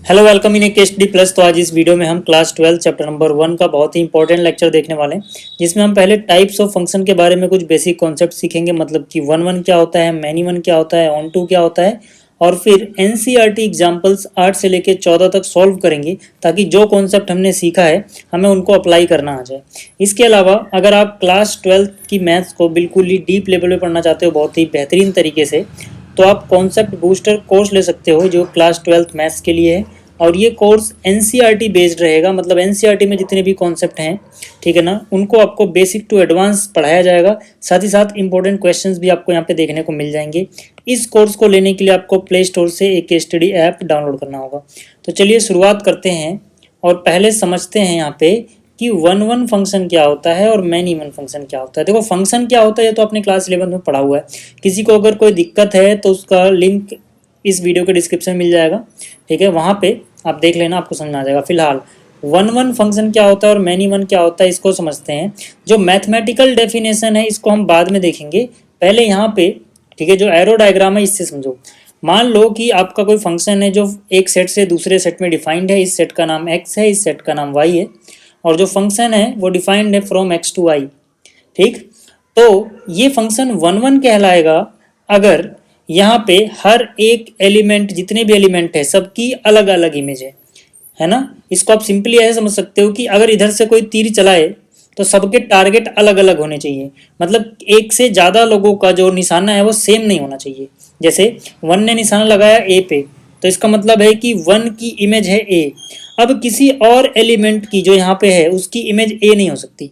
Hello welcome in case D plus. तो आज इस वीडियो में हम क्लास 12 चैप्टर नंबर 1 का बहुत ही इंपॉर्टेंट लेक्चर देखने वाले हैं, जिसमें हम पहले टाइप्स ऑफ फंक्शन के बारे में कुछ बेसिक कॉन्सेप्ट सीखेंगे। मतलब कि वन वन क्या होता है, मैनी वन क्या होता है, ऑन टू क्या होता है, और फिर एनसीईआरटी एग्जाम्पल्स 8 से लेकर 14 तक सॉल्व करेंगे, ताकि जो कॉन्सेप्ट हमने सीखा है हमें उनको अप्लाई करना आ जाए। इसके अलावा अगर आप क्लास 12 की मैथ्स को बिल्कुल ही डीप लेवल पे पढ़ना चाहते हो बहुत ही बेहतरीन तरीके से, तो आप कॉन्सेप्ट बूस्टर कोर्स ले सकते हो जो क्लास 12 मैथ्स के लिए है। और ये कोर्स एनसीईआरटी बेस्ड रहेगा, मतलब एनसीईआरटी में जितने भी कॉन्सेप्ट हैं, ठीक है ना, उनको आपको बेसिक टू एडवांस पढ़ाया जाएगा। साथ ही साथ इंपॉर्टेंट क्वेश्चंस भी आपको यहाँ पे देखने को मिल जाएंगे। इस कोर्स को लेने के लिए आपको प्ले स्टोर से एक केस स्टडी ऐप डाउनलोड करना होगा। तो चलिए शुरुआत करते हैं और पहले समझते हैं यहाँ पे कि वन वन फंक्शन क्या होता है और मैनी वन फंक्शन क्या होता है। देखो, फंक्शन क्या होता है ये तो आपने क्लास 11 में पढ़ा हुआ है। किसी को अगर कोई दिक्कत है तो उसका लिंक इस वीडियो के डिस्क्रिप्शन में मिल जाएगा, ठीक है, वहाँ पे आप देख लेना, आपको समझ में आ जाएगा। फिलहाल वन वन फंक्शन क्या होता है और मैनी वन क्या होता है इसको समझते हैं। जो मैथमेटिकल डेफिनेशन है इसको हम बाद में देखेंगे, पहले यहाँ पे, ठीक है, जो एरो डायग्राम है इससे समझो। मान लो कि आपका कोई फंक्शन है जो एक सेट से दूसरे सेट में डिफाइंड है। इस सेट का नाम x है, इस सेट का नाम y है, और जो फंक्शन है वो डिफाइंड है फ्रॉम x टू y, ठीक। तो ये फंक्शन वन वन कहलाएगा अगर यहाँ पे हर एक एलिमेंट, जितने भी एलिमेंट है सबकी अलग अलग इमेज है ना। इसको आप सिंपली ऐसे समझ सकते हो कि अगर इधर से कोई तीर चलाए तो सबके टारगेट अलग अलग होने चाहिए। मतलब एक से ज़्यादा लोगों का जो निशाना है वो सेम नहीं होना चाहिए। जैसे वन ने निशाना लगाया ए पे, तो इसका मतलब है कि वन की इमेज है ए। अब किसी और एलिमेंट की जो यहाँ पे है उसकी इमेज ए नहीं हो सकती।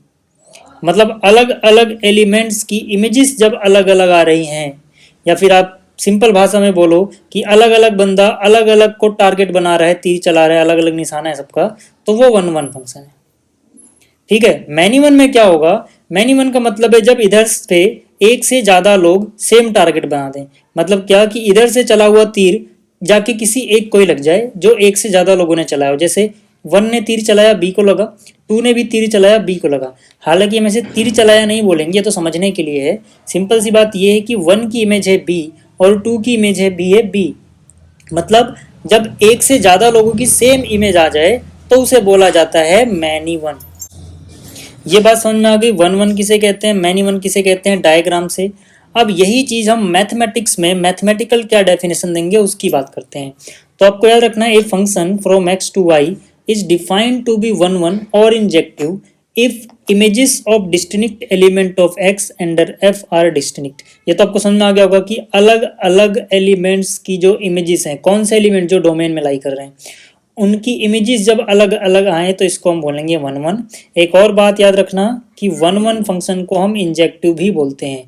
मतलब अलग अलग एलिमेंट्स की इमेजेस जब अलग अलग आ रही हैं, या फिर आप सिंपल भाषा में बोलो कि अलग अलग बंदा अलग अलग को टारगेट बना रहा है, तीर चला रहा है, अलग अलग निशाना है सबका, तो वो वन वन फंक्शन है, ठीक है। मैनी वन में क्या होगा, मैनी वन का मतलब है जब इधर से एक से ज्यादा लोग सेम टारगेट बना दें। मतलब क्या कि इधर से चला हुआ तीर जाके किसी एक को ही लग जाए जो एक से ज्यादा लोगों ने चलाया हो। जैसे वन ने तीर चलाया बी को लगा, टू ने भी तीर चलाया बी को लगा। हालांकि हम ऐसे तीर चलाया नहीं बोलेंगे, तो समझने के लिए है। सिंपल सी बात यह है कि वन की इमेज है बी और टू की इमेज है बी। मतलब जब एक से ज्यादा लोगों की सेम इमेज आ जाए तो उसे बोला जाता है मैनी वन। ये बात समझ में आ गई, वन वन किसे कहते हैं, मैनी वन किसे कहते हैं, डायग्राम से। अब यही चीज हम मैथमेटिक्स में मैथमेटिकल क्या डेफिनेशन देंगे उसकी बात करते हैं। तो आपको याद रखना है, a function from X to Y is defined to be one one और injective if images of distinct element of X under F are distinct. ये तो आपको समझ में आ गया होगा कि अलग अलग एलिमेंट्स की जो इमेजेस हैं, कौन से एलिमेंट जो डोमेन में लाई कर रहे हैं, उनकी इमेजेस जब अलग अलग आए तो इसको हम बोलेंगे वन वन। एक और बात याद रखना कि वन वन फंक्शन को हम इंजेक्टिव भी बोलते हैं,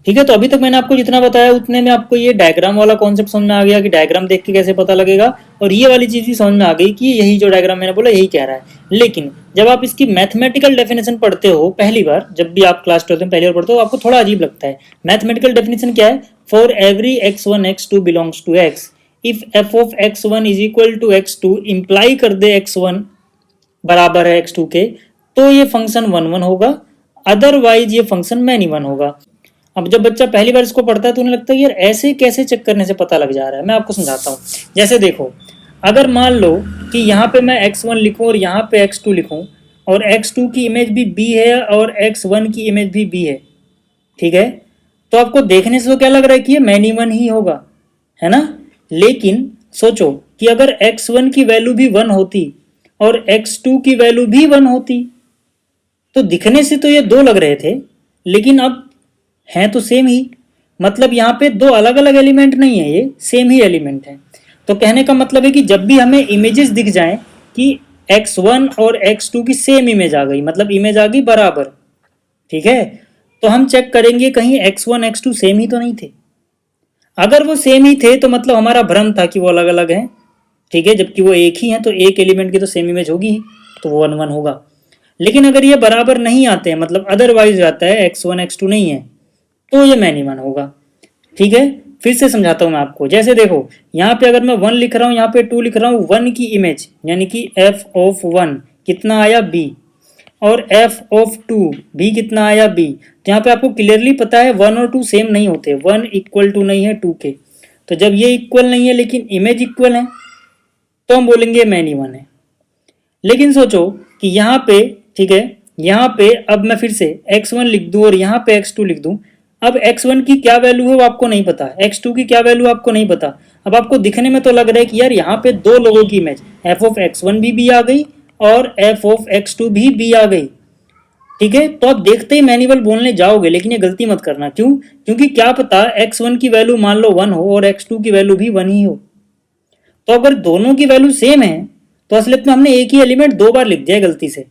ठीक है। तो अभी तक मैंने आपको जितना बताया उतने में आपको ये डायग्राम वाला कॉन्सेप्ट समझ में आ गया कि डायग्राम देख के कैसे पता लगेगा, और ये वाली चीज भी समझ में आ गई कि यही जो डायग्राम मैंने बोला यही कह रहा है। लेकिन जब आप इसकी मैथमेटिकल डेफिनेशन पढ़ते हो पहली बार, जब भी आप क्लास 12 में पहली बार पढ़ते हो, आपको थोड़ा अजीब लगता है। मैथमेटिकल डेफिनेशन क्या है, for every x1 x2 belongs to x, if f of x1 is equal to x2 imply कर दे x1 बराबर है x2 के, तो ये फंक्शन वन वन होगा, अदरवाइज ये फंक्शन मैनी वन होगा। अब जब बच्चा पहली बार इसको पढ़ता है तो उन्हें लगता है यार ऐसे कैसे चेक करने से पता लग जा रहा है। मैं आपको समझाता हूँ। जैसे देखो, अगर मान लो कि यहाँ पे मैं x1 लिखूं और यहाँ पे x2 लिखूं, और x2 की इमेज भी b है और x1 की इमेज भी b है, ठीक है, तो आपको देखने से तो क्या लग रहा है कि ये मैनी वन ही होगा, है ना। लेकिन सोचो कि अगर x1 की वैल्यू भी 1 होती और x2 की वैल्यू भी 1 होती, तो दिखने से तो ये दो लग रहे थे, लेकिन अब हैं तो सेम ही। मतलब यहाँ पे दो अलग अलग एलिमेंट नहीं है, ये सेम ही एलिमेंट है। तो कहने का मतलब है कि जब भी हमें इमेजेस दिख जाएं कि x1 और x2 की सेम इमेज आ गई, मतलब इमेज आ गई बराबर, ठीक है, तो हम चेक करेंगे कहीं x1 x2 सेम ही तो नहीं थे। अगर वो सेम ही थे तो मतलब हमारा भ्रम था कि वो अलग अलग हैं, ठीक है, जबकि वो एक ही हैं तो एक एलिमेंट की तो सेम इमेज होगी ही, तो वो वन वन होगा। लेकिन अगर ये बराबर नहीं आते हैं, मतलब अदरवाइज आता है x1 x2 नहीं है, तो ये मैनी वन होगा, ठीक है। फिर से समझाता हूं मैं आपको। जैसे देखो, यहाँ पे अगर मैं 1 लिख रहा हूँ, यहाँ पे 2 लिख रहा हूँ, 1 की इमेज यानी कि f ऑफ 1 कितना आया b, और f ऑफ 2 भी कितना आया b। तो यहाँ पे आपको क्लियरली पता है 1 और 2 सेम नहीं होते, 1 इक्वल टू नहीं है 2 के। तो जब ये इक्वल नहीं है लेकिन इमेज इक्वल है, तो हम बोलेंगे मैनी वन है। लेकिन सोचो कि यहाँ पे, ठीक है, यहाँ पे अब मैं फिर से x1 लिख दूं और यहाँ पे x2 लिख दूं। अब x1 की क्या वैल्यू है वो आपको नहीं पता, x2 की क्या वैल्यू आपको नहीं पता। अब आपको दिखने में तो लग रहा है कि यार यहाँ पे दो लोगों की इमेज f ऑफ x1 भी b आ गई और f ऑफ x2 भी b आ गई, ठीक है। तो आप देखते ही मैनुअल बोलने जाओगे, लेकिन ये गलती मत करना। क्यों? क्योंकि क्या पता x1 की वैल्यू मान लो 1 हो और x2 की वैल्यू भी 1 ही हो। तो अगर दोनों की वैल्यू सेम है तो असलियत में हमने एक ही एलिमेंट दो बार लिख दिया गलती से।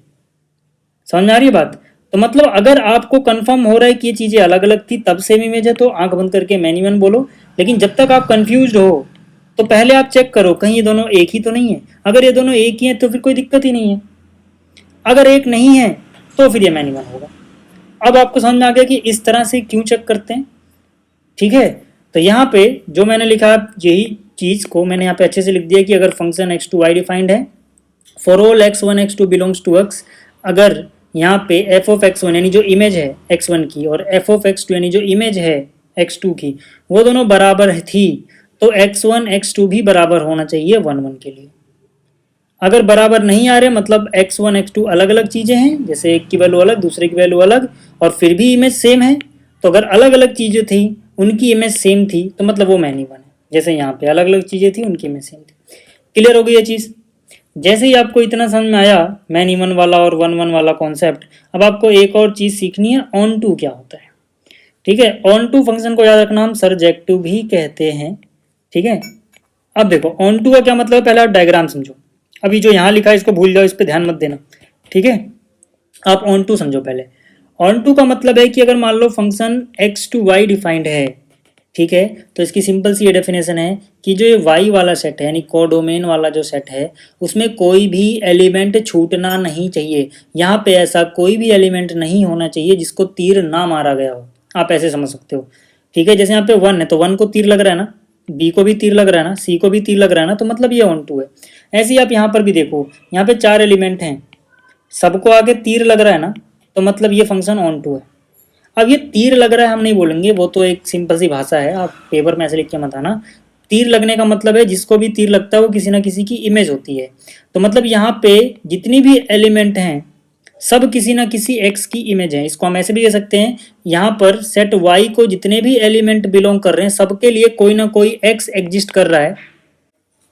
समझ में आ रही है बात? तो मतलब अगर आपको कंफर्म हो रहा है कि ये चीजें अलग अलग थी तब सेम इमेज है तो आंख बंद करके मैनी वन बोलो। लेकिन जब तक आप कंफ्यूज हो तो पहले आप चेक करो कहीं ये दोनों एक ही तो नहीं है। अगर ये दोनों एक ही है तो फिर कोई दिक्कत ही नहीं है, अगर एक नहीं है तो फिर ये मैनी वन होगा। अब आपको समझ में आ गया कि इस तरह से क्यों चेक करते हैं, ठीक है। तो यहाँ पे जो मैंने लिखा यही चीज को मैंने यहाँ पे अच्छे से लिख दिया कि अगर फंक्शन x2y डिफाइंड है for all x1 x2 belongs to x, अगर यहाँ पे f ऑफ x1 यानी जो इमेज है x1 की और f ऑफ x2 यानी जो इमेज है x2 की वो दोनों बराबर थी तो x1 x2 भी बराबर होना चाहिए 1 1 के लिए। अगर बराबर नहीं आ रहे मतलब x1 x2 अलग अलग चीजें हैं, जैसे एक की वैल्यू अलग दूसरे की वैल्यू अलग और फिर भी इमेज सेम है, तो अगर अलग अलग चीजें थी उनकी इमेज सेम थी तो मतलब वो मैनी वन है। जैसे यहाँ पे अलग अलग चीजें थी उनकी इमेज सेम थी। क्लियर हो गई ये चीज? जैसे ही आपको इतना समझ में आया मैनी वन वाला और 1 1 वाला कॉन्सेप्ट, अब आपको एक और चीज सीखनी है, ऑन टू क्या होता है, ठीक है। ऑन टू फंक्शन को याद रखना हम सरजेक्टिव भी कहते हैं, ठीक है। अब देखो ऑन टू का क्या मतलब है, पहले आप डायग्राम समझो। अभी जो यहाँ लिखा है इसको भूल जाओ, इस पर ध्यान मत देना, ठीक है। आप ऑन टू समझो पहले। ऑन टू का मतलब है कि अगर मान लो function X to Y defined है, ठीक है, तो इसकी सिंपल सी ये डेफिनेशन है कि जो ये वाई वाला सेट है यानी कोडोमेन वाला जो सेट है उसमें कोई भी एलिमेंट छूटना नहीं चाहिए। यहाँ पे ऐसा कोई भी एलिमेंट नहीं होना चाहिए जिसको तीर ना मारा गया हो, आप ऐसे समझ सकते हो, ठीक है। जैसे यहाँ पे 1 है तो 1 को तीर लग रहा है ना, बी को भी तीर लग रहा है ना, सी को भी तीर लग रहा है ना, तो मतलब ये ऑन टू है। ऐसे ही आप यहाँ पर भी देखो, यहाँ पे 4 एलिमेंट हैं, सबको आगे तीर लग रहा है ना, तो मतलब ये फंक्शन ऑन टू है। अब ये तीर लग रहा है हम नहीं बोलेंगे, वो तो एक सिंपल सी भाषा है, आप पेपर में ऐसे लिख के मत आना। तीर लगने का मतलब है जिसको भी तीर लगता है वो किसी ना किसी की इमेज होती है। तो मतलब यहाँ पे जितनी भी एलिमेंट हैं सब किसी ना किसी एक्स की इमेज है। इसको हम ऐसे भी कह सकते हैं, यहाँ पर सेट वाई को जितने भी एलिमेंट बिलोंग कर रहे हैं सबके लिए कोई ना कोई एक्स एग्जिस्ट कर रहा है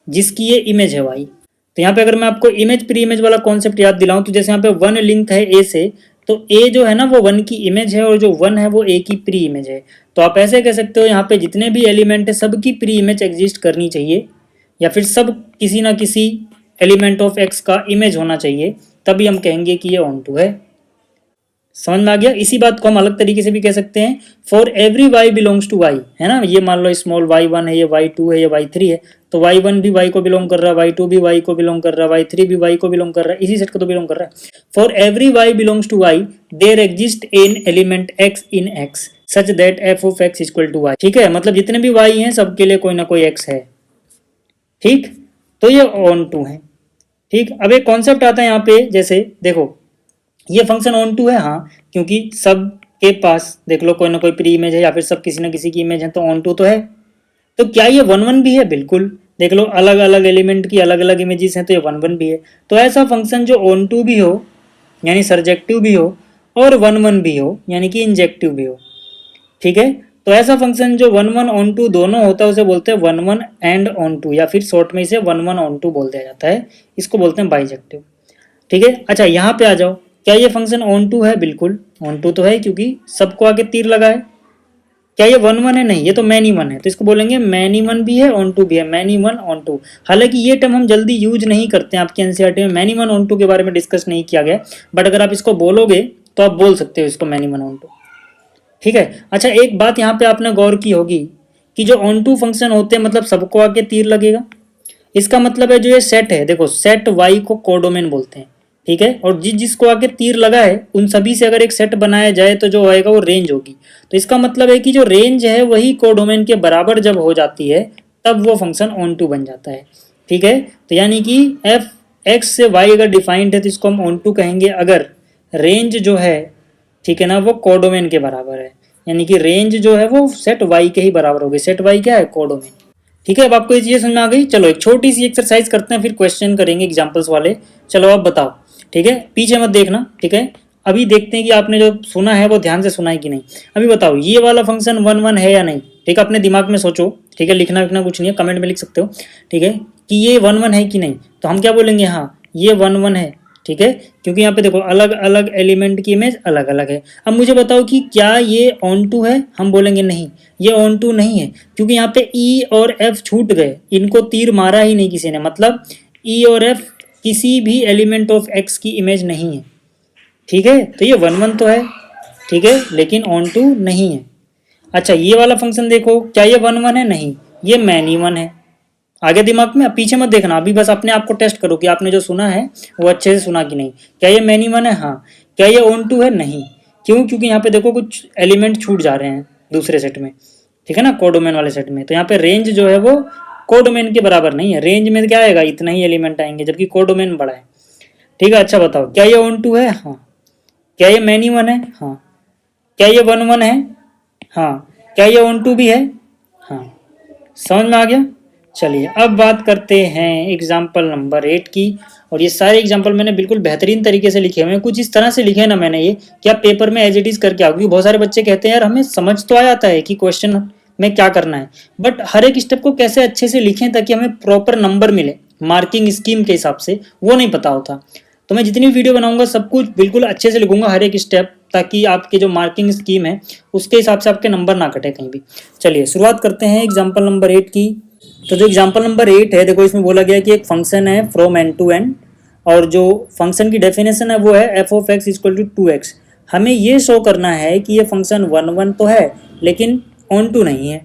जिसकी ये इमेज है वाई। तो यहाँ पे अगर मैं आपको इमेज प्री इमेज वाला कॉन्सेप्ट याद दिलाऊं तो जैसे यहाँ पे 1 लिंक है ए से, तो ए जो है ना वो 1 की इमेज है और जो 1 है वो ए की प्री इमेज है। तो आप ऐसे कह सकते हो यहाँ पे जितने भी एलिमेंट है सबकी प्री इमेज एग्जिस्ट करनी चाहिए या फिर सब किसी ना किसी एलिमेंट ऑफ एक्स का इमेज होना चाहिए, तभी हम कहेंगे कि ये ऑन टू है। समझ में आ गया? इसी बात को हम अलग तरीके से भी कह सकते हैं, for every y belongs to y, है ना। ये मान लो स्मॉल y1 है, ये y2 है, ये y3 है, तो y1 भी y को बिलोंग कर रहा है, y2 भी y को बिलोंग कर रहा है, y3 भी y को बिलोंग कर रहा है, इसी सेट को तो बिलोंग कर रहा है। For every y belongs to y there exist an element x in x such that f of x equal to y, ठीक है। मतलब जितने भी y हैं सबके लिए कोई ना कोई x है, ठीक। तो ये ऑन टू है, ठीक। अब एक कॉन्सेप्ट आता है यहाँ पे, जैसे देखो ये फंक्शन ऑन टू है, हाँ, क्योंकि सब के पास देख लो कोई ना कोई प्री इमेज है या फिर सब किसी ना किसी की इमेज है, तो ऑन टू तो है। तो क्या ये 1 1 भी है? बिल्कुल, देख लो अलग अलग एलिमेंट की अलग अलग इमेजेस हैं तो ये 1 1 भी है। तो ऐसा फंक्शन जो ऑन टू भी हो यानी सरजेक्टिव भी हो और 1 1 भी हो यानी कि इंजेक्टिव भी हो, ठीक है। तो ऐसा फंक्शन जो 1 1 ऑन टू दोनों होता है उसे बोलते हैं 1 1 एंड ऑन टू, या फिर शॉर्ट में इसे 1 1 ऑन टू बोल दिया जाता है, इसको बोलते हैं बाइजेक्टिव, ठीक है। अच्छा यहाँ पे आ जाओ, क्या ये फंक्शन ऑन टू है? बिल्कुल ऑन टू तो है क्योंकि सबको आगे तीर लगा है। क्या ये 1 1 है? नहीं, ये तो मैनी वन है, तो इसको बोलेंगे मैनी वन भी है ऑन टू भी है, मैनी वन ऑन टू। हालांकि ये टर्म हम जल्दी यूज नहीं करते हैं, आपके एनसीईआरटी में मैनी वन ऑन टू के बारे में डिस्कस नहीं किया गया, बट अगर आप इसको बोलोगे तो आप बोल सकते हो इसको मैनी वन ऑन टू, ठीक है। अच्छा एक बात यहाँ पे आपने गौर की होगी कि जो ऑन टू फंक्शन होते हैं मतलब सबको आगे तीर लगेगा, इसका मतलब है जो ये सेट है, देखो सेट वाई को कोडोमेन बोलते हैं, ठीक है। और जिसको आगे तीर लगा है उन सभी से अगर एक सेट बनाया जाए तो जो होएगा वो रेंज होगी। तो इसका मतलब है कि जो रेंज है वही कोडोमेन के बराबर जब हो जाती है तब वो फंक्शन ऑन टू बन जाता है, ठीक है। तो यानी कि एफ एक्स से वाई अगर डिफाइंड है तो इसको हम ऑन टू कहेंगे अगर रेंज जो है, ठीक है ना, वो कोडोमेन के बराबर है, यानी कि रेंज जो है वो सेट वाई के ही बराबर होगी। सेट वाई क्या है? कोडोमेन, ठीक है, अब आपको ये चीजें समझ में आ गई। चलो एक छोटी सी एक्सरसाइज करते हैं, फिर क्वेश्चन करेंगे एग्जाम्पल्स वाले। चलो आप बताओ, ठीक है, पीछे मत देखना, ठीक है। अभी देखते हैं कि आपने जो सुना है वो ध्यान से सुना है कि नहीं। अभी बताओ ये वाला फंक्शन 1 1 है या नहीं। ठीक है, अपने दिमाग में सोचो, ठीक है, लिखना लिखना कुछ नहीं है, कमेंट में लिख सकते हो, ठीक है, कि ये 1 1 है कि नहीं। तो हम क्या बोलेंगे, हाँ ये 1 1 है, ठीक है, क्योंकि यहाँ पे देखो अलग अलग एलिमेंट की इमेज अलग अलग है। अब मुझे बताओ कि क्या ये ऑन टू है। हम बोलेंगे नहीं, ये ऑन टू नहीं है, क्योंकि यहाँ पे ई और एफ छूट गए, इनको तीर मारा ही नहीं किसी ने, मतलब ई और एफ किसी भी एलिमेंट ऑफ एक्स की इमेज नहीं है, ठीक है। तो ये 1 1 तो है, ठीक है, लेकिन ऑन टू नहीं है। अच्छा ये वाला फंक्शन देखो, क्या ये 1 1 है, नहीं, ये मैनी 1 है। आगे दिमाग में, पीछे मत देखना, अभी बस अपने आप को टेस्ट करो कि आपने जो सुना है वो अच्छे से सुना कि नहीं। क्या ये मैनी 1 है, हाँ। क्या ये ऑन टू है, नहीं। क्यों, क्योंकि यहाँ पे देखो कुछ एलिमेंट छूट जा रहे हैं दूसरे सेट में, ठीक है ना, कोडोमेन वाले सेट में। तो यहाँ पे रेंज जो है वो कोडोमेन के बराबर नहीं है, रेंज में क्या आएगा, इतना ही एलिमेंट आएंगे, जबकि कोडोमेन बड़ा है, ठीक है। अच्छा बताओ, क्या ये ऑन टू है, हाँ। क्या ये मैनी 1 है, हाँ। क्या ये 1 1 है, हाँ। क्या ये ऑन टू भी है, हाँ। समझ में आ गया। चलिए अब बात करते हैं एग्जाम्पल नंबर 8 की। और ये सारे एग्जाम्पल मैंने बिल्कुल बेहतरीन तरीके से लिखे हुए हैं, कुछ इस तरह से लिखे ना मैंने ये कि आप पेपर में एज इट इज करके आओ। क्योंकि बहुत सारे बच्चे कहते हैं यार हमें समझ तो आ जाता है कि क्वेश्चन में क्या करना है, बट हर एक स्टेप को कैसे अच्छे से लिखें ताकि हमें प्रॉपर नंबर मिले मार्किंग स्कीम के हिसाब से, वो नहीं पता होता। तो मैं जितनी वीडियो बनाऊंगा सब कुछ बिल्कुल अच्छे से लिखूंगा, हर एक स्टेप, ताकि आपकी जो मार्किंग स्कीम है उसके हिसाब से आपके नंबर ना कटे कहीं भी। चलिए शुरुआत करते हैं एग्जाम्पल नंबर 8 की। तो जो एग्जाम्पल नंबर 8 है, देखो इसमें बोला गया कि एक फंक्शन है फ्रॉम एन टू एन, और जो फंक्शन की डेफिनेशन है वो है f of x equal to 2x। हमें ये शो करना है कि ये फंक्शन 1 1 तो है लेकिन ऑन टू नहीं है।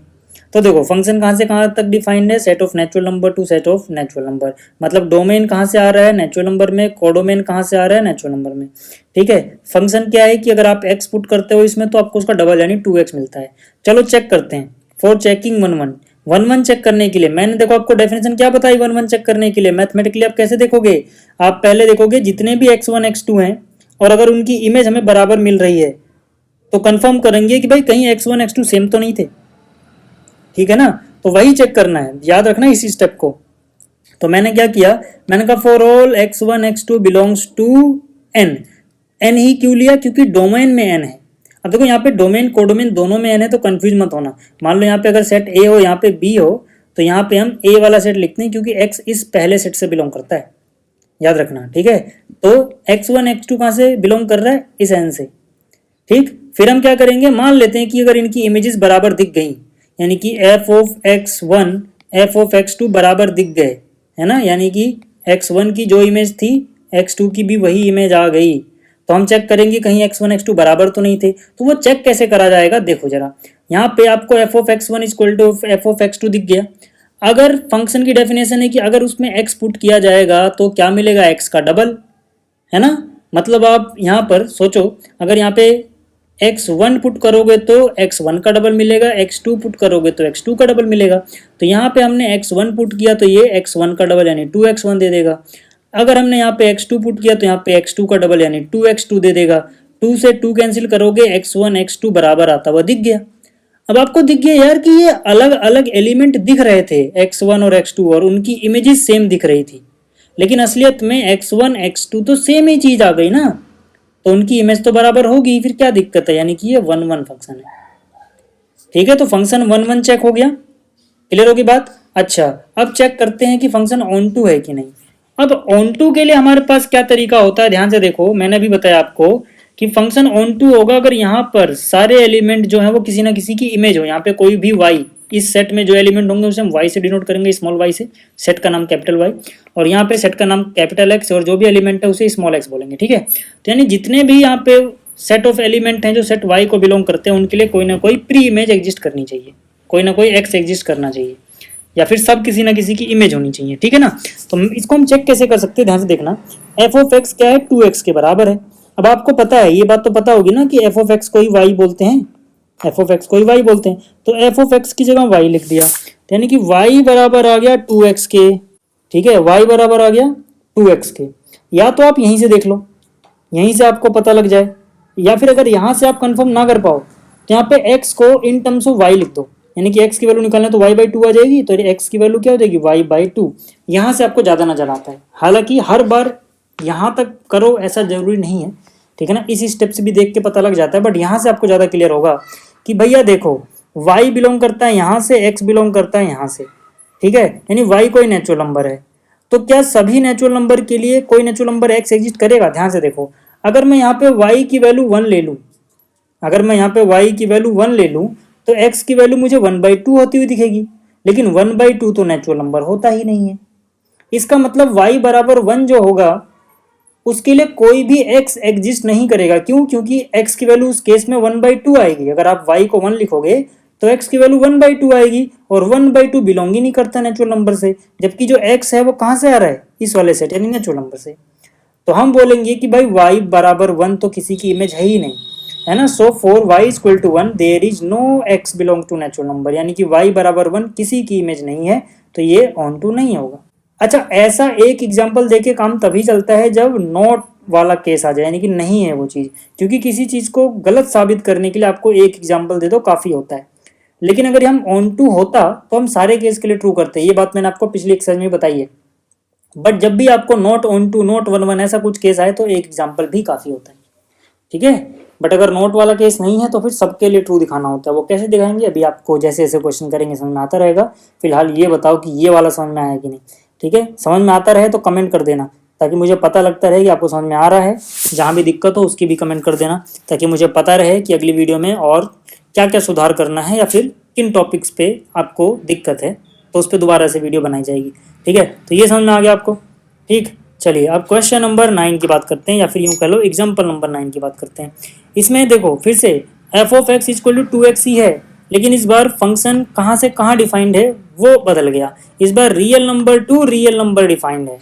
तो देखो फंक्शन कहाँ से कहाँ तक डिफाइंड है, set of natural number two set of natural number, मतलब डोमेन कहाँ से आ रहा है, नेचुरल नंबर में, कोडोमेन कहाँ से आ रहा है, नेचुरल नंबर में, ठीक है। फंक्शन क्या है कि अगर आप x पुट करते हो इसमें तो आपको उसका डबल यानी 2x मिलता है। चलो चेक करते हैं, फॉर चेकिंग 1 1 1 1 चेक करने के लिए मैंने देखो आपको डेफिनेशन क्या बताई 1 1 चेक करने के लिए। मैथमेटिकली आप कैसे देखोगे, आप पहले देखोगे जितने भी x1 x2 हैं और अगर उनकी इमेज हमें बराबर मिल रही है तो कंफर्म करेंगे कि भाई कहीं x1 x2 सेम तो नहीं थे, ठीक है ना। तो वही चेक करना है, याद रखना इसी स्टेप को। तो मैंने क्या किया, मैंने कहा for all x1 x2 belongs to n। n ही क्यों लिया, क्योंकि डोमेन में n है। अब देखो यहाँ पे डोमेन कोडोमेन दोनों में n है, तो कंफ्यूज मत होना। मान लो यहाँ पे अगर सेट a हो यहाँ पे b हो, तो यहाँ पे हम a वाला सेट लिखते हैं क्योंकि x इस पहले सेट से बिलोंग करता है, याद रखना, ठीक है। तो x1 x2 कहाँ से बिलोंग कर रहा है, इस n से, ठीक। फिर हम क्या करेंगे, मान लेते हैं कि अगर इनकी इमेजेस बराबर दिख गई, यानी कि f of x1 f of x2 बराबर दिख गए, है ना, यानी कि x1 की जो इमेज थी x2 की भी वही इमेज आ गई, तो हम चेक करेंगे कहीं x1 x2 बराबर तो नहीं थे। तो वो चेक कैसे करा जाएगा, देखो जरा, यहाँ पे आपको f of x1 equal to f of x2 दिख गया। अगर फंक्शन की डेफिनेशन है कि अगर उसमें x पुट किया जाएगा तो क्या मिलेगा, x का डबल, है ना। मतलब आप यहाँ पर सोचो, अगर यहाँ पे x1 पुट करोगे तो x1 का डबल मिलेगा, x2 पुट करोगे तो x2 का डबल मिलेगा। तो यहाँ पे हमने x1 पुट किया तो ये x1 का डबल यानी 2x1 दे देगा। अगर हमने यहाँ पे x2 पुट किया तो यहाँ पे x2 का डबल यानी 2x2 दे देगा। 2 से 2 कैंसिल करोगे, x1 x2 बराबर आता हुआ दिख गया। अब आपको दिख गया यार कि ये अलग अलग एलिमेंट दिख रहे थे x1 और x2 और उनकी इमेजेस सेम दिख रही थी, लेकिन असलियत में x1 x2 तो सेम ही चीज आ गई ना, तो उनकी इमेज तो बराबर होगी, फिर क्या दिक्कत है, यानी कि ये 1 1 फंक्शन है, ठीक है। तो फंक्शन 1 1 चेक हो गया, क्लियर होगी बात। अच्छा अब चेक करते हैं कि फंक्शन ऑन टू है कि नहीं। अब ऑन टू के लिए हमारे पास क्या तरीका होता है, ध्यान से देखो, मैंने अभी बताया आपको कि फंक्शन ऑन टू होगा अगर यहाँ पर सारे एलिमेंट जो है वो किसी ना किसी की इमेज हो। यहाँ पे कोई भी वाई, इस सेट में जो एलिमेंट होंगे उसे हम वाई से डिनोट करेंगे, स्मॉल वाई से, सेट का नाम कैपिटल वाई, और यहाँ पे सेट का नाम कैपिटल एक्स, और जो भी एलिमेंट है उसे स्मॉल एक्स बोलेंगे, ठीक है। तो यानी जितने भी यहाँ पे सेट ऑफ एलिमेंट हैं जो सेट वाई को बिलोंग करते हैं उनके लिए कोई ना कोई प्री इमेज एग्जिस्ट करनी चाहिए, कोई ना कोई एक्स एग्जिस्ट करना चाहिए, या फिर सब किसी ना किसी की इमेज होनी चाहिए, ठीक है ना। तो इसको हम चेक कैसे कर सकते हैं, ध्यान से देखना। एफ ऑफ एक्स क्या है, 2x के बराबर है। अब आपको पता है, ये बात तो पता होगी ना कि एफ ऑफ एक्स को ही वाई बोलते हैं, एफ ऑफ एक्स को ही वाई बोलते हैं, तो एफ ऑफ एक्स की जगह वाई लिख दिया, यानी कि वाई बराबर आ गया 2x के, ठीक है, वाई बराबर आ गया 2x के। या तो आप यहीं से देख लो, यहीं से आपको पता लग जाए, या फिर अगर यहाँ से आप कंफर्म ना कर पाओ तो यहाँ पे x को इन टर्म्स ऑफ y लिख दो, यानी कि x की वैल्यू निकालना है तो y/2 आ जाएगी, तो x की वैल्यू क्या हो जाएगी y/2। यहाँ से आपको ज़्यादा नजर आता है, हालांकि हर बार यहाँ तक करो ऐसा जरूरी नहीं है, ठीक है ना, इस स्टेप से भी देख के पता लग जाता है, बट यहाँ से आपको ज़्यादा क्लियर होगा कि भैया देखो y बिलोंग करता है यहाँ से, x बिलोंग करता है यहाँ से, ठीक है, यानी y कोई नेचुरल नंबर है। तो क्या सभी नेचुरल नंबर के लिए कोई नेचुरल नंबर x एग्जिस्ट करेगा? ध्यान से देखो, अगर मैं यहाँ पे y की वैल्यू 1 ले लूँ, अगर मैं यहाँ पे y की वैल्यू 1 ले लूँ तो x की वैल्यू मुझे 1/2 होती हुई दिखेगी, लेकिन 1/2 तो नेचुरल नंबर होता ही नहीं है। इसका मतलब y बराबर 1 जो होगा उसके लिए कोई भी x एग्जिस्ट नहीं करेगा। क्यों? क्योंकि x की वैल्यू उस केस में 1/2 आएगी। अगर आप y को 1 लिखोगे तो x की वैल्यू 1/2 आएगी, और 1/2 बिलोंग ही नहीं करता नेचुरल नंबर से, जबकि जो x है वो कहाँ से आ रहा है? इस वाले सेट यानी नेचुरल नंबर से। तो हम बोलेंगे कि भाई y बराबर 1 तो किसी की इमेज है ही नहीं, है ना। So for y equal to 1 there is no x belong to natural number, यानी कि y बराबर 1 किसी की इमेज नहीं है, तो ये ऑन टू नहीं होगा। अच्छा, ऐसा एक एग्जाम्पल देके काम तभी चलता है जब नॉट वाला केस आ जाए, यानी कि नहीं है वो चीज़, क्योंकि किसी चीज़ को गलत साबित करने के लिए आपको एक एग्जाम्पल दे दो काफ़ी होता है। लेकिन अगर हम ऑन टू होता तो हम सारे केस के लिए ट्रू करते हैं, ये बात मैंने आपको पिछली एक्सरसाइज में बताई है। बट जब भी आपको नॉट ऑन टू, नॉट 1 1 ऐसा कुछ केस आए तो एक एग्जाम्पल भी काफ़ी होता है, ठीक है। बट अगर नोट वाला केस नहीं है तो फिर सबके लिए ट्रू दिखाना होता है। वो कैसे दिखाएंगे अभी आपको जैसे जैसे क्वेश्चन करेंगे समझ में आता रहेगा। फिलहाल ये बताओ कि ये वाला समझ में आया कि नहीं, ठीक है। समझ में आता रहे तो कमेंट कर देना, ताकि मुझे पता लगता रहे कि आपको समझ में आ रहा है। जहाँ भी दिक्कत हो उसकी भी कमेंट कर देना, ताकि मुझे पता रहे कि अगली वीडियो में और क्या क्या सुधार करना है, या फिर किन टॉपिक्स पे आपको दिक्कत है, तो उस पर दोबारा से वीडियो बनाई जाएगी, ठीक है। तो ये समझ में आ गया आपको, ठीक। चलिए अब क्वेश्चन नंबर 9 की बात करते हैं, या फिर यूँ कह लो एग्जाम्पल नंबर 9 की बात करते हैं। इसमें देखो फिर से f of x equal to 2x ही है, लेकिन इस बार फंक्शन कहाँ से कहाँ डिफाइंड है वो बदल गया। इस बार real number to real number defined है,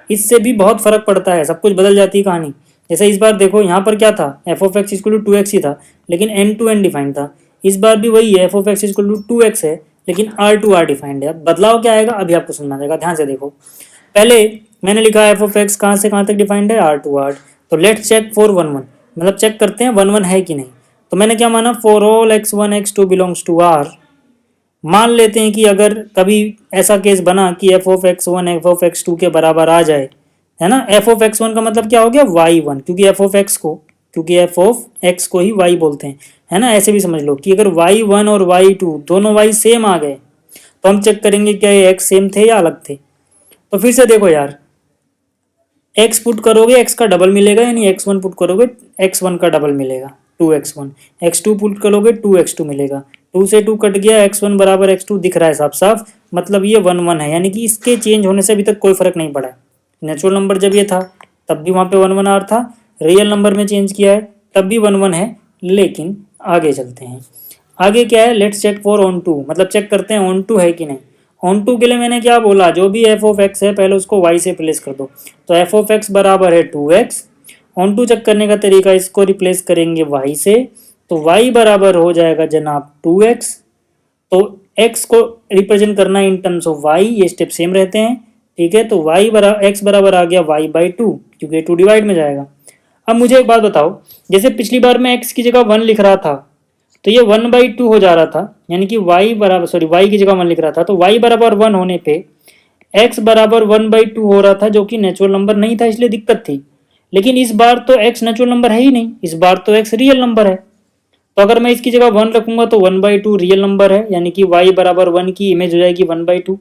इससे भी बहुत फर्क पड़ता है, सब कुछ बदल जाती है कहानी। जैसे इस बार देखो यहाँ पर क्या था, f of x equal to 2x ही था, लेकिन एन टू एन डिफाइंड था। इस बार भी वही है, f of x equal to 2x है, लेकिन आर टू आर डिफाइंड है। बदलाव क्या आएगा अभी आपको सुनना जाएगा, ध्यान से देखो। पहले मैंने लिखा एफ ऑफ एक्स कहाँ से कहाँ तक डिफाइंड है, आर टू आर। तो लेट्स चेक फॉर 1 1, मतलब चेक करते हैं 1 1 है कि नहीं। तो मैंने क्या माना, for all x1 x2 belongs to R. मान लेते हैं कि अगर कभी ऐसा केस बना कि F of x1 F of x2 के बराबर आ जाए, है ना। एफ ऑफ x1 का मतलब क्या हो गया, y1, क्योंकि एफ ऑफ x को ही y बोलते हैं, है ना। ऐसे भी समझ लो कि अगर y1 और y2 दोनों y सेम आ गए तो हम चेक करेंगे क्या ये x सेम थे या अलग थे। तो फिर से देखो यार, x पुट करोगे x का डबल मिलेगा, यानी x1 पुट करोगे x1 का डबल मिलेगा 2x1, x2 पुट करोगे 2x2 मिलेगा, 2 से 2 कट गया, x1 बराबर x2 दिख रहा है साफ साफ, मतलब ये 1 1 है, यानी कि इसके चेंज होने से अभी तक कोई फर्क नहीं पड़ा है। नेचुरल नंबर जब ये था तब भी वहाँ पे 1 1 आर था, रियल नंबर में चेंज किया है तब भी 1 1 है। लेकिन आगे चलते हैं, आगे क्या है, let's check for onto, मतलब चेक करते हैं ऑन टू है कि नहीं। ऑन टू के लिए मैंने क्या बोला, जो भी एफ ऑफ एक्स है पहले उसको वाई से रिप्लेस कर दो। तो एफ ऑफ एक्स बराबर है 2x। ऑन टू चेक करने का तरीका, इसको रिप्लेस करेंगे y से, तो y बराबर हो जाएगा जनाब 2x। तो x को रिप्रेजेंट करना इन टर्म्स ऑफ y, ये स्टेप सेम रहते हैं, ठीक है। तो y बराबर x बराबर आ गया y/2, क्योंकि 2 डिवाइड में जाएगा। अब मुझे एक बात बताओ, जैसे पिछली बार मैं x की जगह 1 लिख रहा था तो ये 1/2 हो जा रहा था, यानी कि y की जगह 1 लिख रहा था, तो y बराबर 1 होने पे x बराबर 1/2 हो रहा था, जो कि नेचुरल नंबर नहीं था, इसलिए दिक्कत थी। लेकिन इस बार तो x नेचुरल नंबर है ही नहीं, इस बार तो x रियल नंबर है। तो अगर मैं इसकी जगह 1 रखूंगा तो 1/2 रियल नंबर है, यानी कि y बराबर 1 की इमेज हो जाएगी 1/2,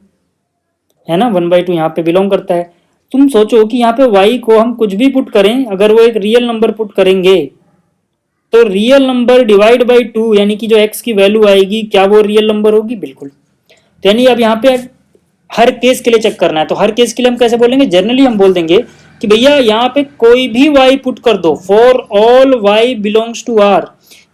है ना। 1/2 यहाँ पे बिलोंग करता है। तुम सोचो कि यहाँ पे y को हम कुछ भी पुट करें, अगर वो एक रियल नंबर पुट करेंगे तो रियल नंबर डिवाइड बाई 2, यानी कि जो x की वैल्यू आएगी क्या वो रियल नंबर होगी, बिल्कुल। तो यानी अब यहाँ पे हर केस के लिए चेक करना है, तो हर केस के लिए हम कैसे बोलेंगे, जनरली हम बोल देंगे कि भैया यहाँ पे कोई भी y पुट कर दो, for all y belongs to r।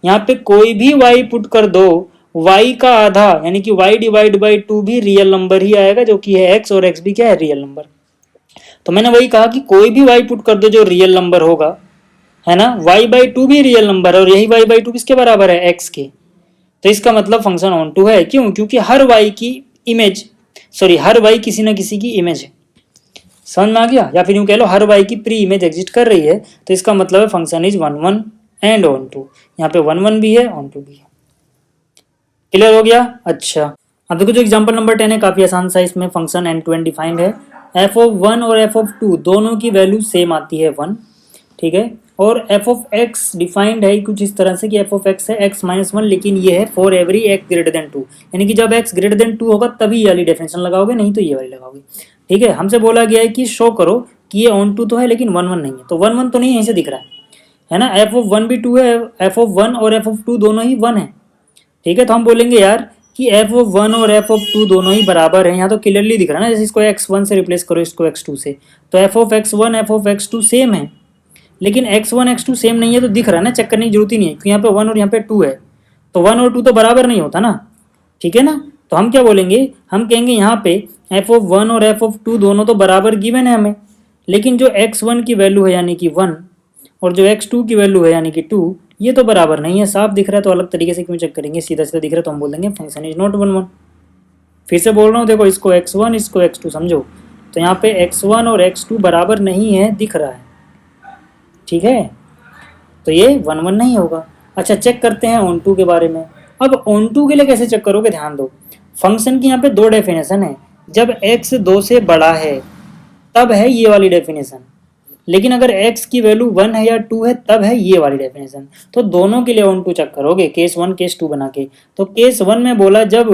यहाँ पे कोई भी y पुट कर दो, y का आधा यानी कि y डिवाइड बाई 2 भी रियल नंबर ही आएगा, जो कि है x, और x भी क्या है, रियल नंबर। तो मैंने वही कहा कि कोई भी y पुट कर दो जो रियल नंबर होगा, है ना। y/2 भी रियल नंबर है, और यही y/2 किसके बराबर है, x के। तो इसका मतलब फंक्शन ऑन टू है। क्यों? क्योंकि हर y की इमेज, हर y किसी ना किसी की इमेज है। समझ में आ गया? या फिर यूं कह लो हर y की प्री इमेज एग्जिस्ट कर रही है, तो इसका मतलब है function is 1 1 and onto. यहाँ पे 1 1 भी है, ऑन टू भी है। क्लियर हो गया। अच्छा, अब देखो जो एग्जांपल नंबर 10 है काफ़ी आसान सा, इसमें function N to N defined है। एफ ऑफ 1 और एफ ऑफ 2 दोनों की वैल्यू सेम आती है 1, ठीक है। और एफ ऑफ एक्स डिफाइंड है कुछ इस तरह से कि एफ ऑफ एक्स है एक्स माइनस 1, लेकिन ये है for every x greater than 2, यानी कि जब एक्स ग्रेटर देन 2 होगा तभी ये वाली डेफिनेशन लगाओगे, नहीं तो ये वाली लगाओगे, ठीक है। हमसे बोला गया है कि शो करो कि ये ऑन टू तो है लेकिन 1 1 नहीं है, तो 1 1 तो नहीं यहीं से दिख रहा है ना। एफ ऑफ 1 भी 2 है, एफ ऑफ 1 और एफ ऑफ 2 दोनों ही 1 है, ठीक है। तो हम बोलेंगे यार कि एफ ऑफ 1 और एफ ऑफ 2 दोनों ही बराबर हैं, यहाँ तो क्लियरली दिख रहा है ना, जैसे इसको x1 से रिप्लेस करो इसको x2 से, तो F of x1 F of x2 same है, लेकिन x1 x2 सेम नहीं है तो दिख रहा है ना, चेक करने की जरूरत ही नहीं है क्योंकि यहाँ पे 1 और यहाँ पे 2 है, तो 1 और 2 तो बराबर नहीं होता ना, ठीक है ना। तो हम क्या बोलेंगे, हम कहेंगे यहाँ पे एफ ऑफ 1 और एफ ऑफ 2 दोनों तो बराबर गिवन है हमें, लेकिन जो x1 की वैल्यू है यानी कि 1 और जो x2 की वैल्यू है यानी कि 2, ये तो बराबर नहीं है। साफ दिख रहा है तो अलग तरीके से क्यों चेक करेंगे, सीधा सीधा दिख रहा है तो हम बोल देंगे फंक्शन इज नॉट 1 1। फिर से बोल रहा हूँ, देखो इसको x1 इसको x2 समझो, तो यहाँ पे x1 और x2 बराबर नहीं है दिख रहा है, ठीक है, तो ये 1 1 नहीं होगा। अच्छा, चेक करते हैं ऑन टू के बारे में। अब ऑन टू के लिए कैसे चेक करोगे, ध्यान दो, फंक्शन की यहाँ पे दो डेफिनेशन है, जब x 2 से बड़ा है तब है ये वाली डेफिनेशन, लेकिन अगर x की वैल्यू 1 है या 2 है तब है ये वाली डेफिनेशन। तो दोनों के लिए ऑन टू चेक करोगे, केस 1 केस 2 बना के। तो केस 1 में बोला जब,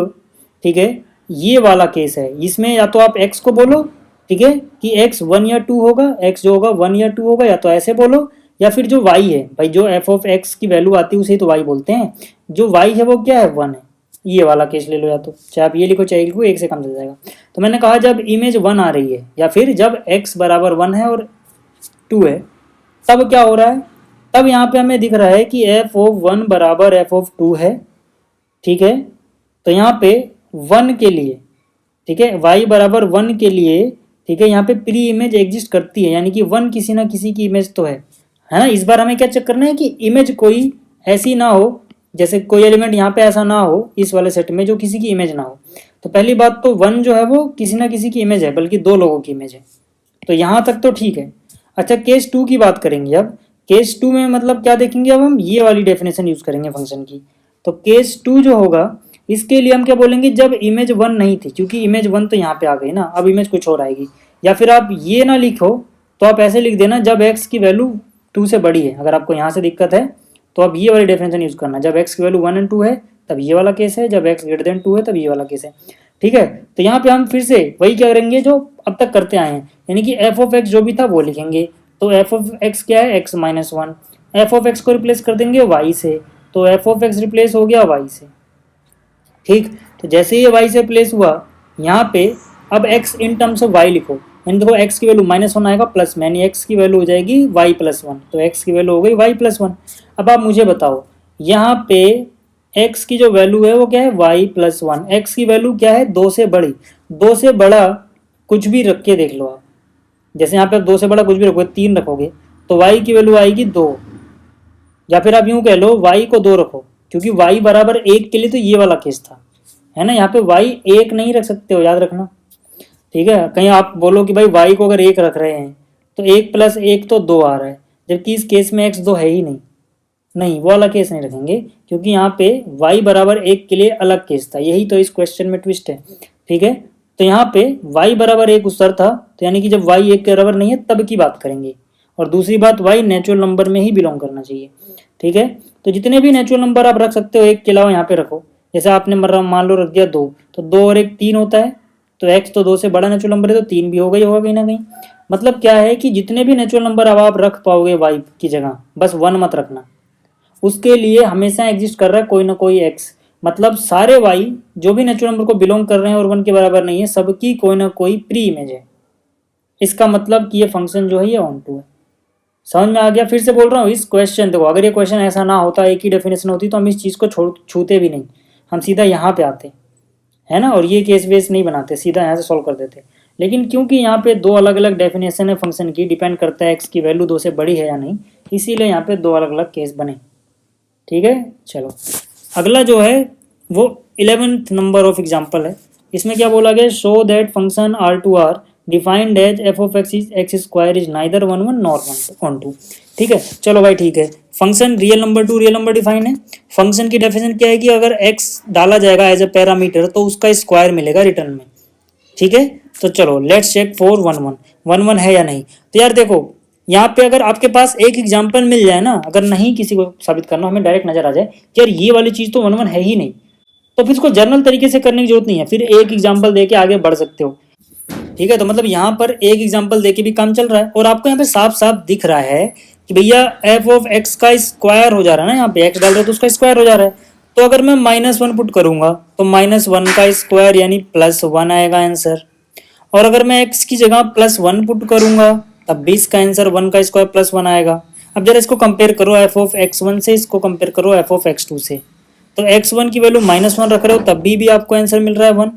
ठीक है, ये वाला केस है, इसमें या तो आप x को बोलो, ठीक है, कि x 1 या 2 होगा, x जो होगा 1 या 2 होगा, या तो ऐसे बोलो, या फिर जो y है भाई, जो f ऑफ x की वैल्यू आती है उसे तो y बोलते हैं, जो y है वो क्या है 1 है, ये वाला केस ले लो, या तो चाहे आप ये लिखो चाहे लिखो, एक से कम चल जाएगा। तो मैंने कहा जब इमेज 1 आ रही है या फिर जब x बराबर 1 है और 2 है, तब क्या हो रहा है, तब यहाँ पे हमें दिख रहा है कि एफ ऑफ 1 बराबर एफ ऑफ 2 है, ठीक है। तो यहाँ पे 1 के लिए, ठीक है, y बराबर 1 के लिए, ठीक है, यहाँ पे प्री इमेज एग्जिस्ट करती है, यानी कि 1 किसी ना किसी की इमेज तो है ना। इस बार हमें क्या चेक करना है कि इमेज कोई ऐसी ना हो, जैसे कोई एलिमेंट यहाँ पे ऐसा ना हो इस वाले सेट में जो किसी की इमेज ना हो। तो पहली बात तो 1 जो है वो किसी ना किसी की इमेज है, बल्कि दो लोगों की इमेज है, तो यहाँ तक तो ठीक है। अच्छा, केस 2 की बात करेंगे। अब केस 2 में मतलब क्या देखेंगे, अब हम ये वाली डेफिनेशन यूज करेंगे फंक्शन की। तो केस 2 जो होगा इसके लिए हम क्या बोलेंगे, जब इमेज 1 नहीं थी, क्योंकि इमेज 1 तो यहाँ पे आ गई ना, अब इमेज कुछ और आएगी। या फिर आप ये ना लिखो तो आप ऐसे लिख देना, जब x की वैल्यू 2 से बड़ी है। अगर आपको यहाँ से दिक्कत है तो आप ये वाली डेफिनेशन यूज करना, जब x की वैल्यू 1 और 2 है तब ये वाला केस है, जब x ग्रेटर देन 2 है तब ये वाला केस है, ठीक है। तो यहाँ पे हम फिर से वही क्या करेंगे जो अब तक करते आए हैं, यानी कि एफ ऑफ एक्स जो भी था वो लिखेंगे। तो एफ ऑफ एक्स क्या है, x minus 1, F of x को रिप्लेस कर देंगे y से, तो एफ ऑफ एक्स रिप्लेस हो गया y से, ठीक। तो जैसे ये y से प्लेस हुआ, यहाँ पे अब x in terms of y लिखो, यानी देखो x की वैल्यू -1 आएगा प्लस में, यानी x की वैल्यू हो जाएगी y प्लस 1, तो x की वैल्यू हो गई y प्लस 1। अब आप मुझे बताओ यहाँ पे x की जो वैल्यू है वो क्या है y प्लस 1, x की वैल्यू क्या है 2 से बड़ी, 2 से बड़ा कुछ भी रख के देख लो आप, जैसे यहाँ पे 2 से बड़ा कुछ भी रखोगे 3 रखोगे तो y की वैल्यू आएगी 2, या फिर आप यूं कह लो y को 2 रखो, क्योंकि y बराबर 1 के लिए तो ये वाला केस था, है ना। यहाँ पे y 1 नहीं रख सकते हो, याद रखना, ठीक है। कहीं आप बोलो कि भाई y को अगर 1 रख रहे हैं तो 1 प्लस 1 तो 2 आ रहा है, जबकि इस केस में x 2 है ही नहीं, नहीं वो वाला केस नहीं रखेंगे, क्योंकि यहाँ पे y बराबर 1 के लिए अलग केस था, यही तो इस क्वेश्चन में ट्विस्ट है, ठीक है। तो यहाँ पे y बराबर 1 उत्तर था, तो यानी कि जब y 1 के बराबर नहीं है तब की बात करेंगे। और दूसरी बात, y नेचुरल नंबर में ही बिलोंग करना चाहिए, ठीक है। तो जितने भी नेचुरल नंबर आप रख सकते हो 1 के अलावा यहाँ पे रखो, जैसे आपने मान लो रख दिया 2, तो 2 और 1 3 होता है, तो x तो 2 से बड़ा नेचुरल नंबर है तो 3 भी होगा ही होगा कहीं ना कहीं। मतलब क्या है कि जितने भी नेचुरल नंबर अब आप रख पाओगे y की जगह, बस 1 मत रखना, उसके लिए हमेशा एग्जिस्ट कर रहा है कोई ना कोई x, मतलब सारे y जो भी नेचुरल नंबर को बिलोंग कर रहे हैं और 1 के बराबर नहीं है, सबकी कोई ना कोई प्री इमेज है। इसका मतलब कि ये फंक्शन जो है ये ऑन टू है। समझ में आ गया। फिर से बोल रहा हूँ, इस क्वेश्चन देखो, अगर ये क्वेश्चन ऐसा ना होता, एक ही डेफिनेशन होती, तो हम इस चीज़ को छूते भी नहीं, हम सीधा यहाँ पे आते, है ना, और ये केस वेस नहीं बनाते, सीधा यहाँ से सॉल्व कर देते। लेकिन क्योंकि यहाँ पे दो अलग अलग डेफिनेशन है फंक्शन की, डिपेंड करता है एक्स की वैल्यू 2 से बड़ी है या नहीं, इसीलिए यहाँ पे दो अलग अलग केस बने, ठीक है। चलो अगला जो है वो 11th नंबर ऑफ एग्जाम्पल है। इसमें क्या बोला गया, show that function R2R defined as f of x is x square is neither 1 1 nor 1 2। ठीक है, चलो भाई ठीक है। Function real number to real number defined है। फंक्शन की डेफिनेशन क्या है कि अगर x डाला जाएगा एज अ पैरामीटर तो उसका स्क्वायर मिलेगा रिटर्न में। ठीक है, तो चलो लेट्स चेक फॉर 1 1 1 1 है या नहीं। तो यार देखो यहाँ पे अगर आपके पास एक एग्जाम्पल मिल जाए ना, अगर नहीं किसी को साबित करना, हमें डायरेक्ट नजर आ जाए कि यार ये वाली चीज तो 1 1 है ही नहीं, तो फिर इसको जनरल तरीके से करने की जरूरत नहीं है, फिर एक एग्जाम्पल देके आगे बढ़ सकते हो। ठीक है, तो मतलब यहाँ पर एक एग्जाम्पल देके भी काम चल रहा है और आपको यहाँ पे साफ साफ दिख रहा है कि भैया एफ ऑफ एक्स का स्क्वायर हो जा रहा है ना, यहाँ पे एक्स डाल रहे हो तो उसका स्क्वायर हो जा रहा है। तो अगर मैं -1 पुट करूंगा तो -1 का स्क्वायर यानी +1 आएगा आंसर। और अगर मैं एक्स की जगह +1 पुट करूंगा तब भी इसका आंसर 1 का स्क्वायर +1 आएगा। अब जरा इसको कंपेयर करो एफ ऑफ x1 से, इसको कंपेयर करो एफ ऑफ x2 से। तो x1 की वैल्यू -1 रख रहे हो तब भी आपको आंसर मिल रहा है 1,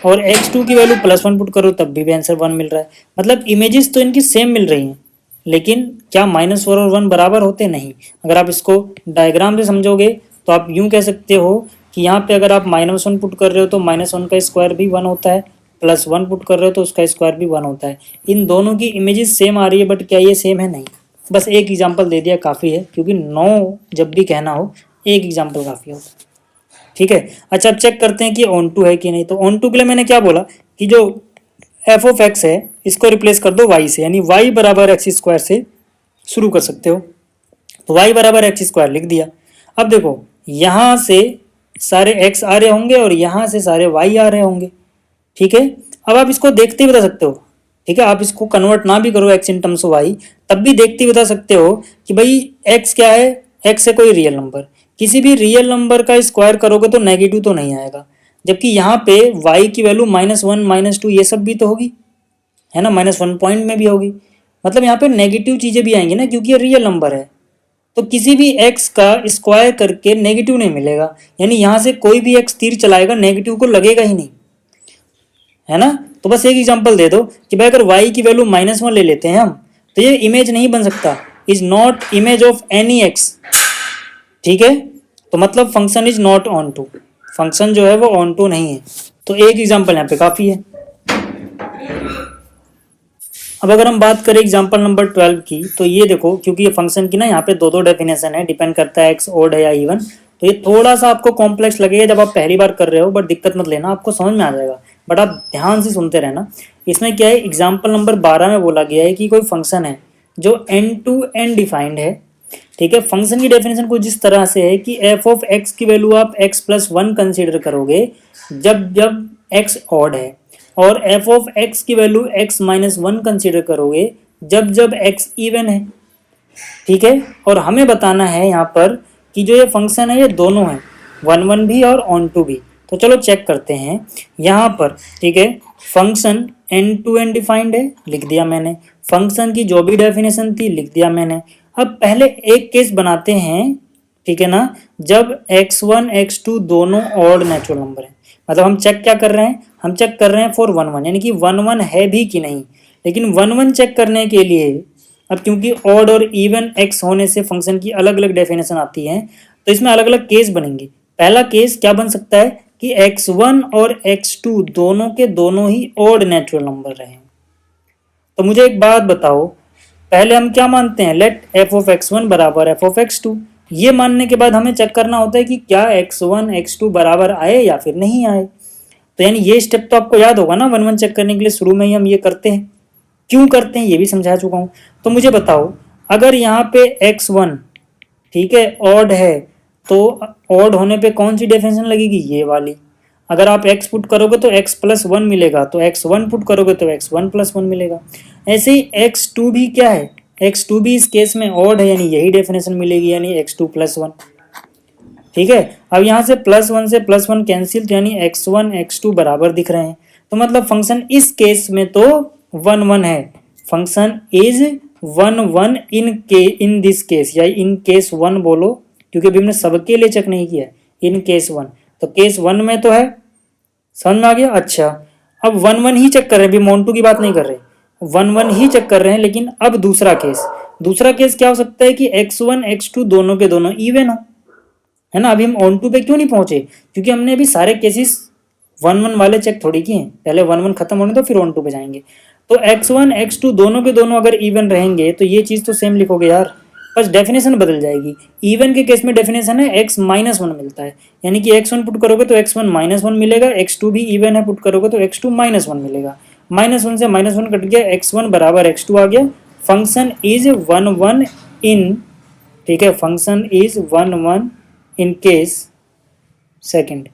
और x2 की वैल्यू +1 पुट करो तब भी आंसर 1 मिल रहा है। मतलब इमेजेस तो इनकी सेम मिल रही हैं, लेकिन क्या -4 और 1 बराबर होते? नहीं। अगर आप इसको डायग्राम से समझोगे तो आप यूं कह सकते हो कि यहाँ पे अगर आप -1 पुट कर रहे हो तो -1 का स्क्वायर भी 1 होता है, +1 पुट कर रहे हो तो उसका स्क्वायर भी 1 होता है। इन दोनों की इमेजेस सेम आ रही है, बट क्या ये सेम है? नहीं। बस एक एग्जाम्पल दे दिया काफ़ी है, क्योंकि 9 जब भी कहना हो एक एग्जाम्पल काफ़ी होता है। ठीक है, अच्छा अब चेक करते हैं कि ऑन टू है कि नहीं। तो ऑन टू के लिए मैंने क्या बोला कि जो एफ ऑफ एक्स है इसको रिप्लेस कर दो वाई से, यानी वाई बराबर एक्स स्क्वायर से शुरू कर सकते हो। तो वाई बराबर एक्स स्क्वायर लिख दिया। अब देखो यहाँ से सारे एक्स आ रहे होंगे और यहाँ से सारे वाई आ रहे होंगे। ठीक है, अब आप इसको देखते ही बता सकते हो। ठीक है, आप इसको कन्वर्ट ना भी करो x in terms of y, तब भी देखते ही बता सकते हो कि भाई एक्स क्या है, एक्स है कोई रियल नंबर। किसी भी रियल नंबर का स्क्वायर करोगे तो नेगेटिव तो नहीं आएगा, जबकि यहाँ पे y की वैल्यू -1 -2 ये सब भी तो होगी, है ना, -1 पॉइंट में भी होगी। मतलब यहाँ पे नेगेटिव चीजें भी आएंगी ना, क्योंकि ये रियल नंबर है। तो किसी भी x का स्क्वायर करके नेगेटिव नहीं मिलेगा, यानी यहाँ से कोई भी x तीर चलाएगा नेगेटिव को लगेगा ही नहीं, है ना। तो बस एक एग्जांपल दे दो कि भाई अगर y की वैल्यू -1 ले लेते हैं हम, तो ये इमेज नहीं बन सकता, is not image of any x। ठीक है, तो मतलब function is not onto, function जो है वो ऑन टू नहीं है। तो एक एग्जांपल यहाँ पे काफी है। अब अगर हम बात करें एग्जांपल नंबर 12 की, तो ये देखो, क्योंकि ये फंक्शन की ना यहाँ पे दो डेफिनेशन है, डिपेंड करता है एक्स ओड है या इवन। तो ये थोड़ा सा आपको कॉम्प्लेक्स लगेगा जब आप पहली बार कर रहे हो, बट दिक्कत मत लेना, आपको समझ में आ जाएगा, बट आप ध्यान से सुनते रहना। इसमें क्या है, एग्जाम्पल नंबर 12 में बोला गया है कि कोई फंक्शन है जो एंड टू एंड डिफाइंड है। ठीक है, फंक्शन की डेफिनेशन कुछ इस तरह से है कि एफ ऑफ एक्स की वैल्यू आप x+1 कंसीडर करोगे जब जब x ऑड है, और एफ ऑफ एक्स की वैल्यू x-1 कंसीडर करोगे जब जब x इवन है। ठीक है, और हमें बताना है यहाँ पर कि जो ये फंक्शन है ये दोनों है, 1 1 भी और ऑन टू भी। तो चलो चेक करते हैं यहाँ पर। ठीक है, function N to N defined है, लिख दिया मैंने। फंक्शन की जो भी डेफिनेशन थी लिख दिया मैंने। अब पहले एक केस बनाते हैं, ठीक है ना, जब x1 x2 दोनों ऑड नेचुरल नंबर है। मतलब हम चेक क्या कर रहे हैं, हम चेक कर रहे हैं फॉर 1 1, यानी कि 1 1 है भी कि नहीं। लेकिन 1 1 चेक करने के लिए, अब क्योंकि ऑड और इवन x होने से फंक्शन की अलग अलग डेफिनेशन आती है, तो इसमें अलग अलग केस बनेंगे। पहला केस क्या बन सकता है कि x1 और x2 दोनों के दोनों ही ऑड नेचुरल नंबर रहे। तो मुझे एक बात बताओ, पहले हम क्या मानते हैं, लेट एफ ऑफ x1 बराबर एफ ऑफ x2। ये मानने के बाद हमें चेक करना होता है कि क्या x1 x2 बराबर आए या फिर नहीं आए। तो यानी ये स्टेप तो आपको याद होगा ना, 1 1 चेक करने के लिए शुरू में ही हम ये करते हैं। क्यों करते हैं ये भी समझा चुका हूं। तो मुझे बताओ, अगर यहाँ पे x1 ठीक है ऑड है, तो ऑड होने पे कौन सी डेफिनेशन लगेगी, ये वाली। अगर आप x पुट करोगे तो x+1 मिलेगा, तो x1 पुट करोगे तो x1+1 मिलेगा। ऐसे ही x2 भी क्या है, x2 भी इस केस में ऑड है, यानी यही डेफिनेशन मिलेगी, यानी x2+1। ठीक है, अब यहाँ से +1 से +1 कैंसिल, यानी x1 x2 बराबर दिख रहे हैं। तो मतलब फंक्शन इस केस में तो 1 1 है, function is 1 1 in this case, या इन केस 1 बोलो, क्योंकि अभी हमने सबके लिए चेक नहीं किया, इन केस 1। तो केस 1 में तो है, समझ में आ गया। अच्छा, अब 1 1 ही चेक कर रहे हैं, अभी मोन्टू की बात नहीं कर रहे, 1 1 ही चेक कर रहे हैं। लेकिन अब दूसरा केस क्या हो सकता है कि x1 x2 दोनों के दोनों इवन हो, है ना। अभी हम ऑन टू पे क्यों नहीं पहुंचे, क्योंकि हमने अभी सारे केसेस 1 1 वाले चेक थोड़ी किए हैं, पहले 1 1 खत्म होने तो फिर ऑन टू पे जाएंगे। तो x1 x2 दोनों के दोनों अगर इवन रहेंगे तो ये चीज़ तो सेम लिखोगे यार, बस डेफिनेशन बदल जाएगी। इवन के केस में डेफिनेशन है x माइनस वन मिलता है, यानी कि x1 पुट करोगे तो x1 माइनस वन मिलेगा, x2 भी इवन है पुट करोगे तो x2 माइनस वन मिलेगा। माइनस वन से माइनस वन कट गया, x1 बराबर x2 आ गया। फंक्शन इज 1 1 इन, ठीक है, function is 1 1 in case second.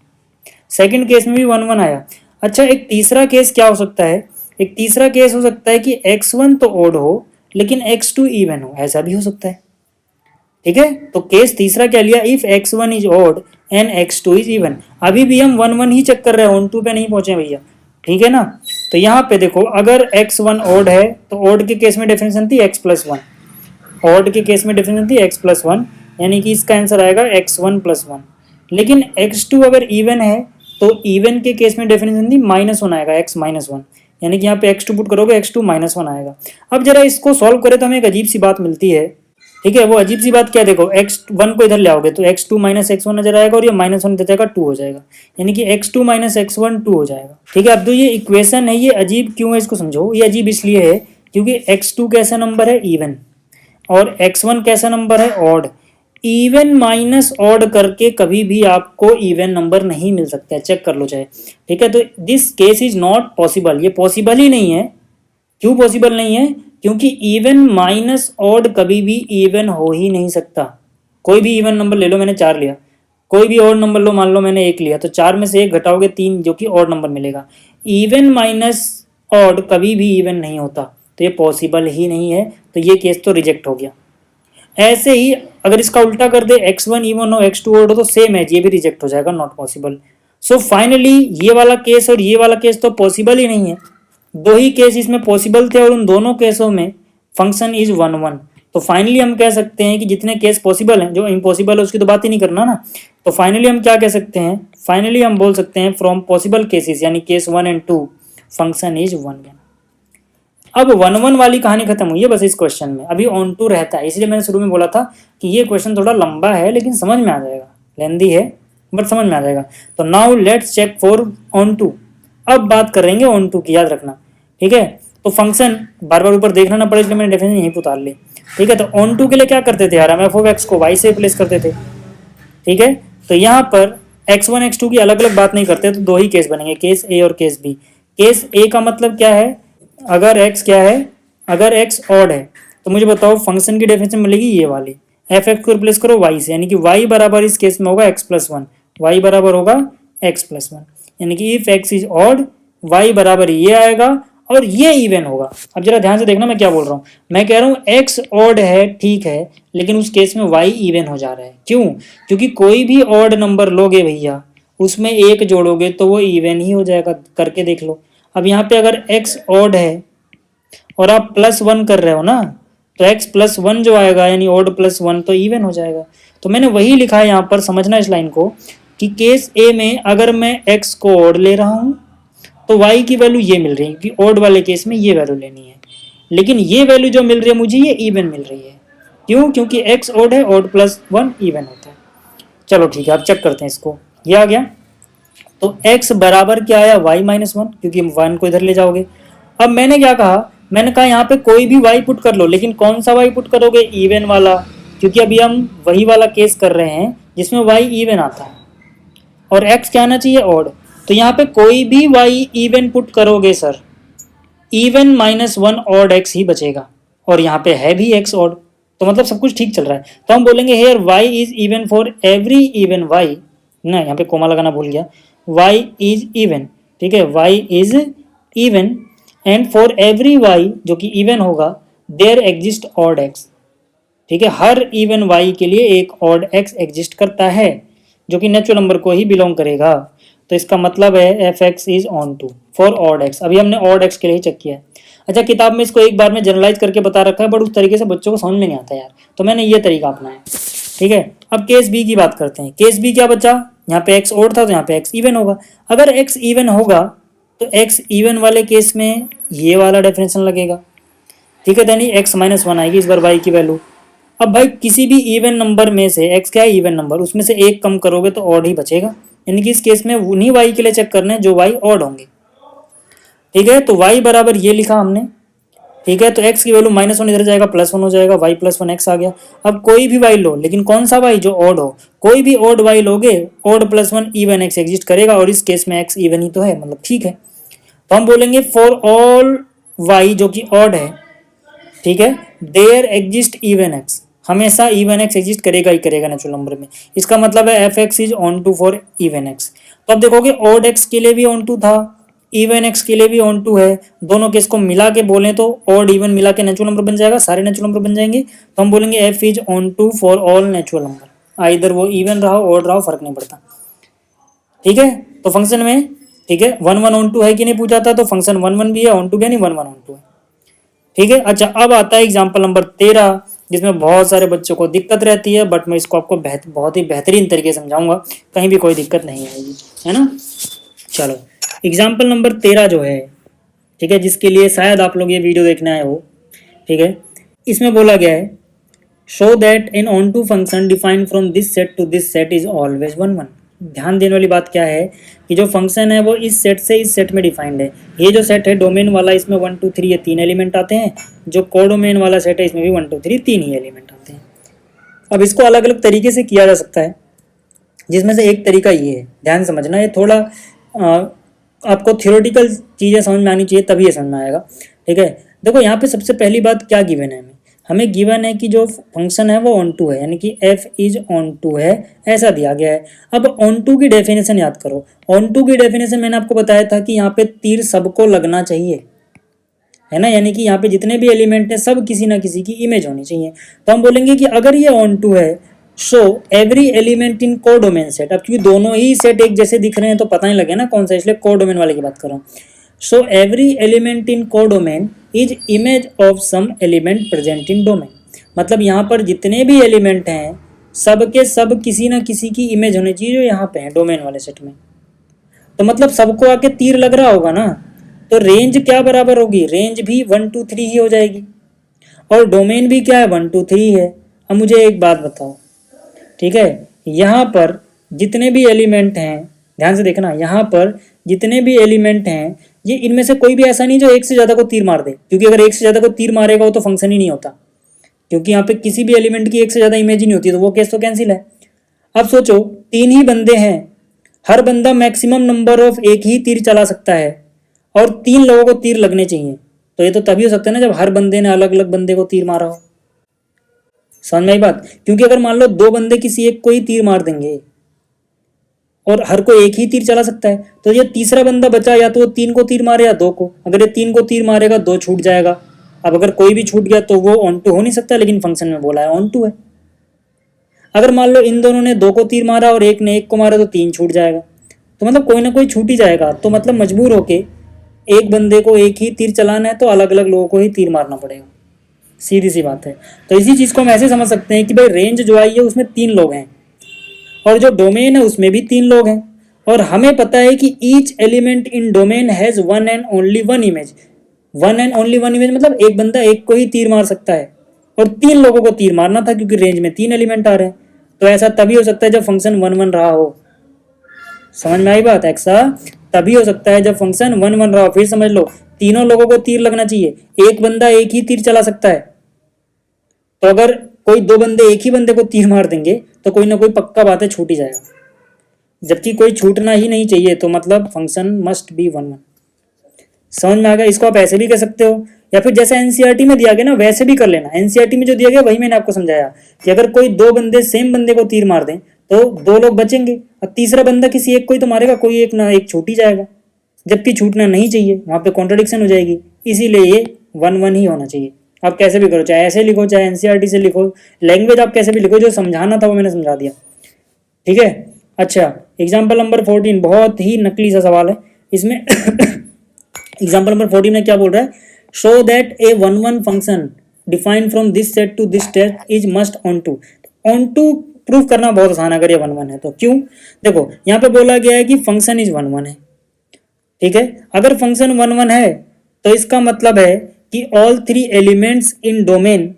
Second case में भी 1 1 आया। अच्छा, एक तीसरा केस क्या हो सकता है? एक तीसरा केस हो सकता है कि x1 तो ओड हो लेकिन x2 इवन हो, ऐसा भी हो सकता है। ठीक है, तो केस तीसरा क्या लिया? If x1 is odd and x2 is even. अभी भी हम 1 1 ही चेक कर रहे हैं, ऑन टू पे नहीं पहुंचे भैया, ठीक है ना। तो यहाँ पे देखो, अगर x1 ओड है तो ओड के केस में डेफिनेशन थी x प्लस वन, ऑड के केस में डेफिनेशन थी x प्लस वन, यानी कि इसका आंसर आएगा x1 प्लस वन। लेकिन x2 अगर इवन है तो इवन के केस में डेफिनेशन थी माइनस वन आएगा, x माइनस वन, यानी कि यहाँ पे x2 पुट करोगे x2 माइनस वन आएगा। अब जरा इसको सॉल्व करें तो हमें एक अजीब सी बात मिलती है, ठीक है। वो अजीब सी बात क्या, देखो x1 को इधर ले आओगे तो x2 माइनस x1 नजर आएगा और ये माइनस वन इधर जाएगा, 2 हो जाएगा, यानी कि x2 माइनस x1 2 हो जाएगा। ठीक है, अब तो ये इक्वेशन है, ये अजीब क्यों है इसको समझो। ये अजीब इसलिए है क्योंकि x2 कैसा नंबर है? इवन, और x1 कैसा नंबर है? ऑड। इवन माइनस ऑड करके कभी भी आपको इवन नंबर नहीं मिल सकता है, चेक कर लो चाहे, ठीक है। तो this case is not possible, ये पॉसिबल ही नहीं है। क्यों पॉसिबल नहीं है? क्योंकि इवन माइनस ऑड कभी भी इवन हो ही नहीं सकता। कोई भी इवन नंबर ले लो, मैंने 4 लिया, कोई भी ऑड नंबर लो, मान लो मैंने 1 लिया, तो 4 में से 1 घटाओगे 3, जो कि ऑड नंबर मिलेगा। इवन माइनस ऑड कभी भी इवन नहीं होता, तो ये पॉसिबल ही नहीं है, तो ये केस तो रिजेक्ट हो गया। ऐसे ही अगर इसका उल्टा कर दे, x1 इवन हो x2 ऑड हो, तो सेम है, ये भी रिजेक्ट हो जाएगा, नॉट पॉसिबल। सो फाइनली ये वाला केस और ये वाला केस तो पॉसिबल ही नहीं है। दो ही केस इसमें पॉसिबल थे और उन दोनों केसों में फंक्शन इज 1 1। तो फाइनली हम कह सकते हैं कि जितने केस पॉसिबल हैं, जो इम्पॉसिबल है उसकी तो बात ही नहीं करना ना। तो फाइनली हम क्या कह सकते हैं? फाइनली हम बोल सकते हैं फ्रॉम पॉसिबल केसेस, यानी केस 1 एंड 2 फंक्शन इज 1 1। अब 1 1 वाली कहानी खत्म हुई है बस इस क्वेश्चन में, अभी ऑन टू रहता है। इसलिए मैंने शुरू में बोला था कि ये क्वेश्चन थोड़ा लंबा है लेकिन समझ में आ जाएगा, लेंदी है बट समझ में आ जाएगा। तो now let's check for onto. अब बात करेंगे ऑन टू की, याद रखना, ठीक है। तो फंक्शन बार बार ऊपर देखना ना पड़े, इसलिए मैंने डेफिनेशन यहीं पे उतार ली, ठीक है। तो ऑन टू के लिए क्या करते थे यार, हम एफ ऑफ एक्स को वाई से रिप्लेस करते थे, ठीक है। तो यहाँ पर x1 x2 की अलग अलग बात नहीं करते, तो दो ही केस बनेंगे, केस ए और केस बी। केस ए का मतलब क्या है? अगर x क्या है, अगर x ऑड है तो मुझे बताओ फंक्शन की डेफिनेशन मिलेगी ये वाली, एफ एक्स को रिप्लेस करो y से, यानी कि y बराबर इस केस में होगा x प्लस वन, वाई बराबर होगा x प्लस वन, यानी कि if x is odd y बराबर ये आएगा और ये इवन होगा। अब जरा ध्यान से देखना मैं क्या बोल रहा हूँ, मैं कह रहा हूँ x ऑड है, ठीक है, लेकिन उस केस में y इवन हो जा रहा है। क्यों? क्योंकि कोई भी ऑड नंबर लोगे भैया, उसमें एक जोड़ोगे तो वो इवन ही हो जाएगा, करके देख लो। अब यहाँ पे अगर x ऑड है और आप प्लस वन कर रहे हो ना, तो x प्लस वन जो आएगा यानी ऑड प्लस वन तो इवन हो जाएगा। तो मैंने वही लिखा है यहाँ पर, समझना इस लाइन को, कि केस ए में अगर मैं x को ऑड ले रहा हूँ तो y की वैल्यू ये मिल रही है, क्योंकि ऑड वाले केस में ये वैल्यू लेनी है, लेकिन ये वैल्यू जो मिल रही है मुझे ये इवन मिल रही है। क्यों? क्योंकि x ऑड है, ऑड प्लस वन इवन होता है। चलो ठीक है, अब चेक करते हैं इसको, ये आ गया। तो x बराबर क्या आया? y माइनस वन, क्योंकि वन को इधर ले जाओगे। अब मैंने क्या कहा, मैंने कहा यहाँ पे कोई भी y पुट कर लो, लेकिन कौन सा y पुट करोगे? इवन वाला, क्योंकि अभी हम वही वाला केस कर रहे हैं जिसमें y इवन आता है और x क्या आना चाहिए? ऑड। तो यहाँ पे कोई भी y इवन पुट करोगे sir, even minus one odd x ही बचेगा, और यहाँ पे है भी x ऑड, तो मतलब सब कुछ ठीक चल रहा है। तो हम बोलेंगे here y is even for every even y, ना यहाँ पे कोमा लगाना भूल गया, y इज इवन, ठीक है, y is even and for every y जो कि इवन होगा देयर एग्जिस्ट ऑड x, ठीक है। हर इवन y के लिए एक ऑड x एग्जिस्ट करता है जो कि नेचुरल नंबर को ही बिलोंग करेगा। तो इसका मतलब है f x is onto for odd x. अभी हमने ऑड एक्स के लिए चेक किया है। अच्छा, किताब में इसको एक बार में जनरलाइज करके बता रखा है, बट उस तरीके से बच्चों को समझ में नहीं आता यार, तो मैंने ये तरीका अपनाया, ठीक है। अब केस बी की बात करते हैं। केस बी क्या बचा? यहाँ पे एक्स ऑड था तो यहाँ पे एक्स इवन होगा। अगर एक्स इवन होगा तो एक्स इवन वाले केस में ये वाला डेफिनेशन लगेगा, ठीक है, यानी एक्स माइनस वन आएगी इस बार वाई की वैल्यू। अब भाई किसी भी इवन नंबर में से एक्स क्या है? इवन नंबर, उसमें से एक कम करोगे तो ऑड ही बचेगा, यानी कि इस केस में उन्हीं वाई के लिए चेक करना है जो वाई ऑड होंगे। ठीक है, तो y बराबर ये लिखा हमने, ठीक है, तो x की वैल्यू -1 इधर जाएगा, +1 हो जाएगा, y +1 x आ गया। अब कोई भी y लो, लेकिन कौन सा y, जो ऑड हो, कोई भी ऑड y लोगे, ऑड +1 इवन x एग्जिस्ट करेगा, और इस केस में x इवन ही तो है, मतलब ठीक है। तो हम बोलेंगे फॉर ऑल y जो कि ऑड है, ठीक है, देयर एग्जिस्ट इवन x, हमेशा इवन x एग्जिस्ट करेगा ही करेगा नेचुरल नंबर में। इसका मतलब है f(x) is onto for even x। तो अब देखोगे ऑड x के लिए भी ऑन टू था, इवन x के लिए भी ऑन टू है, दोनों केस को मिला के बोले तो ऑड इवन मिला के नेचुरल नंबर बन जाएगा, सारे नेचुरल नंबर बन जाएंगे। तो हम बोलेंगे f is onto for all natural number, either वो इवन रहा ऑड रहा फर्क नहीं पड़ता, ठीक है। तो फंक्शन में, ठीक है, 1 1 ऑन टू है कि नहीं पूछा था, तो फंक्शन 1 1 भी है, ऑन टू भी है, नहीं 1 1 ऑन टू है, ठीक है। अच्छा, अब आता है एग्जाम्पल नंबर 13, जिसमें बहुत सारे बच्चों को दिक्कत रहती है, बट मैं इसको आपको बहुत ही बेहतरीन तरीके से समझाऊंगा, कहीं भी कोई दिक्कत नहीं आएगी, है ना। चलो, एग्जाम्पल नंबर 13 जो है, ठीक है, जिसके लिए शायद आप लोग ये वीडियो देखने आए हो, ठीक है, इसमें बोला गया है show that an onto function defined from this set to this set is always 1 1। ध्यान देने वाली बात क्या है कि जो फंक्शन है वो इस सेट से इस सेट में डिफाइंड है। ये जो सेट है डोमेन वाला, इसमें 1 2 3 ये 3 एलिमेंट आते हैं, जो कोडोमेन वाला सेट है इसमें भी 1 2 3 3 ही एलिमेंट आते हैं। अब इसको अलग अलग तरीके से किया जा सकता है, जिसमें से एक तरीका ये है, ध्यान समझना, ये थोड़ा आपको थियोरेटिकल चीज़ें समझ में आनी चाहिए, तभी ये समझ में आएगा, ठीक है। देखो यहाँ पे सबसे पहली बात क्या गिवन है, हमें गिवन है कि जो फंक्शन है वो ऑन टू है, यानी कि f इज ऑन टू है, ऐसा दिया गया है। अब ऑन टू की डेफिनेशन याद करो, ऑन टू की डेफिनेशन मैंने आपको बताया था कि यहाँ पे तीर सबको लगना चाहिए, है ना, यानी कि यहाँ पे जितने भी एलिमेंट हैं सब किसी ना किसी की इमेज होनी चाहिए। तो हम बोलेंगे कि अगर ये ऑन टू है, सो every element in codomain set, अब क्योंकि दोनों ही सेट एक जैसे दिख रहे हैं तो पता नहीं लगे ना कौन सा, इसलिए कोडोमेन वाले की बात कर रहा हूँ। So every element in codomain is image of some element present in domain, मतलब यहाँ पर जितने भी एलिमेंट हैं सब के सब किसी ना किसी की इमेज होनी चाहिए जो यहाँ पे है डोमेन वाले सेट में। तो मतलब सबको आके तीर लग रहा होगा ना, तो रेंज क्या बराबर होगी, रेंज भी 1 2 3 ही हो जाएगी, और डोमेन भी क्या है 1 2 3 है। अब मुझे एक बात बताओ, ठीक है, यहाँ पर जितने भी एलिमेंट हैं, ध्यान से देखना, यहाँ पर जितने भी एलिमेंट हैं, ये इनमें से कोई भी ऐसा नहीं जो एक से ज़्यादा को तीर मार दे, क्योंकि अगर एक से ज़्यादा को तीर मारेगा वो तो फंक्शन ही नहीं होता, क्योंकि यहाँ पे किसी भी एलिमेंट की एक से ज़्यादा इमेज ही नहीं होती, तो वो केस तो कैंसिल है। अब सोचो 3 ही बंदे हैं, हर बंदा मैक्सिमम नंबर ऑफ एक ही तीर चला सकता है, और 3 लोगों को तीर लगने चाहिए, तो ये तो तभी हो सकता है ना जब हर बंदे ने अलग अलग बंदे को तीर मारा हो। समझ में आई बात, क्योंकि अगर मान लो 2 बंदे किसी एक को ही तीर मार देंगे और हर कोई एक ही तीर चला सकता है, तो ये तीसरा बंदा बचा, या तो वो 3 को तीर मारे या 2 को, अगर ये 3 को तीर मारेगा 2 छूट जाएगा। अब अगर कोई भी छूट गया तो वो ऑन टू हो नहीं सकता, लेकिन फंक्शन में बोला है ऑन टू है। अगर मान लो इन दोनों ने 2 को तीर मारा और एक ने 1 को मारा तो 3 छूट जाएगा, तो मतलब कोई ना कोई छूट ही जाएगा, तो मतलब मजबूर होके एक बंदे को एक ही तीर चलाना है तो अलग अलग लोगों को ही तीर मारना पड़ेगा, सीधी सी बात है। तो इसी चीज़ को हम ऐसे समझ सकते हैं कि भाई रेंज जो आई है उसमें 3 लोग हैं, और जो डोमेन है उसमें भी 3 लोग हैं, और हमें पता है कि each element in domain has one and only one image. One and only one image मतलब एक बंदा एक को ही तीर मार सकता है, और 3 लोगों को तीर मारना था क्योंकि रेंज में 3 एलिमेंट आ रहे हैं। तो ऐसा तभी हो सकता है जब फंक्शन 1 1 रहा हो। समझ में आई बात, ऐसा तभी हो सकता है जब फंक्शन 1 1 रहा हो। फिर समझ लो, तीनों लोगों को तीर लगना चाहिए, एक बंदा एक ही तीर चला सकता है, तो अगर कोई 2 बंदे एक ही बंदे को तीर मार देंगे तो कोई ना कोई पक्का बात है छूट ही जाएगा, जबकि कोई छूटना ही नहीं चाहिए, तो मतलब फंक्शन मस्ट बी 1 1। समझ में आ गया। इसको आप ऐसे भी कर सकते हो, या फिर जैसे एनसीईआरटी में दिया गया ना वैसे भी कर लेना। एनसीईआरटी में जो दिया गया वही मैंने आपको समझाया कि अगर कोई 2 बंदे सेम बंदे को तीर मार दें तो 2 लोग बचेंगे, और तीसरा बंदा किसी एक को ही तो मारेगा, कोई एक ना एक छूट ही जाएगा, जबकि छूटना नहीं चाहिए, वहां पे कॉन्ट्रडिक्शन हो जाएगी। इसीलिए ये 1 1 ही होना चाहिए। आप कैसे भी करो, चाहे ऐसे लिखो चाहे एनसीईआरटी से लिखो, लैंग्वेज आप कैसे भी लिखो, जो समझाना था वो मैंने समझा दिया, ठीक है। अच्छा, एग्जाम्पल नंबर 14 बहुत ही नकली सा सवाल है इसमें। एग्जाम्पल नंबर 14 में क्या बोल रहा है, show that a 1 1 function defined from this set to this set is must onto. Onto prove करना बहुत आसान है अगर ये 1 1 है तो। क्यों, देखो यहाँ पे बोला गया है कि फंक्शन इज 1 1 है, ठीक है। अगर फंक्शन 1 1 है तो इसका मतलब है कि all 3 elements in domain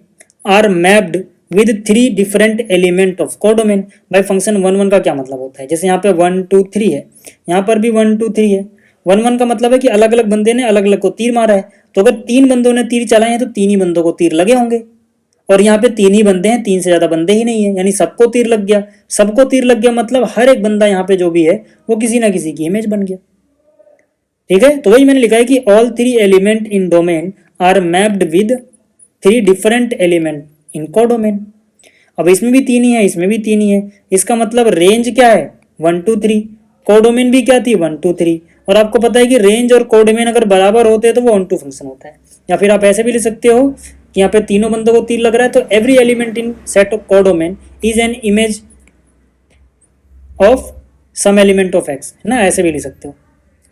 are mapped with 3 different element of codomain. भाई फंक्शन 1 1 का क्या मतलब होता है, जैसे यहाँ पे 1 2 3 है, यहाँ पर भी 1 2 3 है। 1-1 का मतलब है कि अलग अलग बंदे ने अलग अलग को तीर मारा है, तो अगर 3 बंदों ने तीर चलाए हैं तो 3 ही बंदों को तीर लगे होंगे, और यहाँ पे 3 ही बंदे हैं, 3 से ज्यादा बंदे ही नहीं है, यानी सबको तीर लग गया। सबको तीर लग गया मतलब हर एक बंदा यहाँ पे जो भी है वो किसी ना किसी की इमेज बन गया। ठीक है, तो वही मैंने लिखा है कि all 3 element in domain are mapped with 3 different element in codomain. अब इसमें भी 3 ही है, इसमें भी 3 ही है, इसका मतलब रेंज क्या है 1 2 3, कोडोमेन भी क्या थी 1 2 3, और आपको पता है कि रेंज और कोडोमेन अगर बराबर होते हैं तो वो ऑन टू फंक्शन होता है। या फिर आप ऐसे भी लिख सकते हो कि यहाँ पे तीनों बंदों को तीर लग रहा है तो every element in set of codomain is an image of some element of x, है ना, ऐसे भी लिख सकते हो।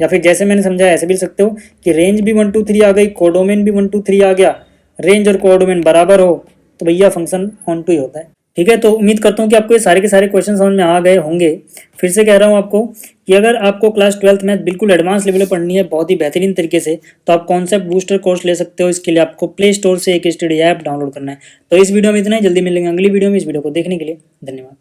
या फिर जैसे मैंने समझाया ऐसे भी लिख सकते हो कि रेंज भी 1 2 3 आ गई, कोडोमेन भी 1 2 3 आ गया, रेंज और कोडोमेन बराबर हो तो भैया फंक्शन ऑन टू ही होता है। ठीक है, तो उम्मीद करता हूँ कि आपको ये सारे के सारे क्वेश्चन समझ में आ गए होंगे। फिर से कह रहा हूँ आपको कि अगर आपको क्लास 12th मैथ बिल्कुल एडवांस लेवल पर पढ़नी है बहुत ही बेहतरीन तरीके से, तो आप कॉन्सेप्ट बूस्टर कोर्स ले सकते हो। इसके लिए आपको प्ले स्टोर से एक स्टडी ऐप डाउनलोड करना है। तो इस वीडियो में इतना ही, जल्दी मिलेंगे अगली वीडियो में। इस वीडियो को देखने के लिए धन्यवाद।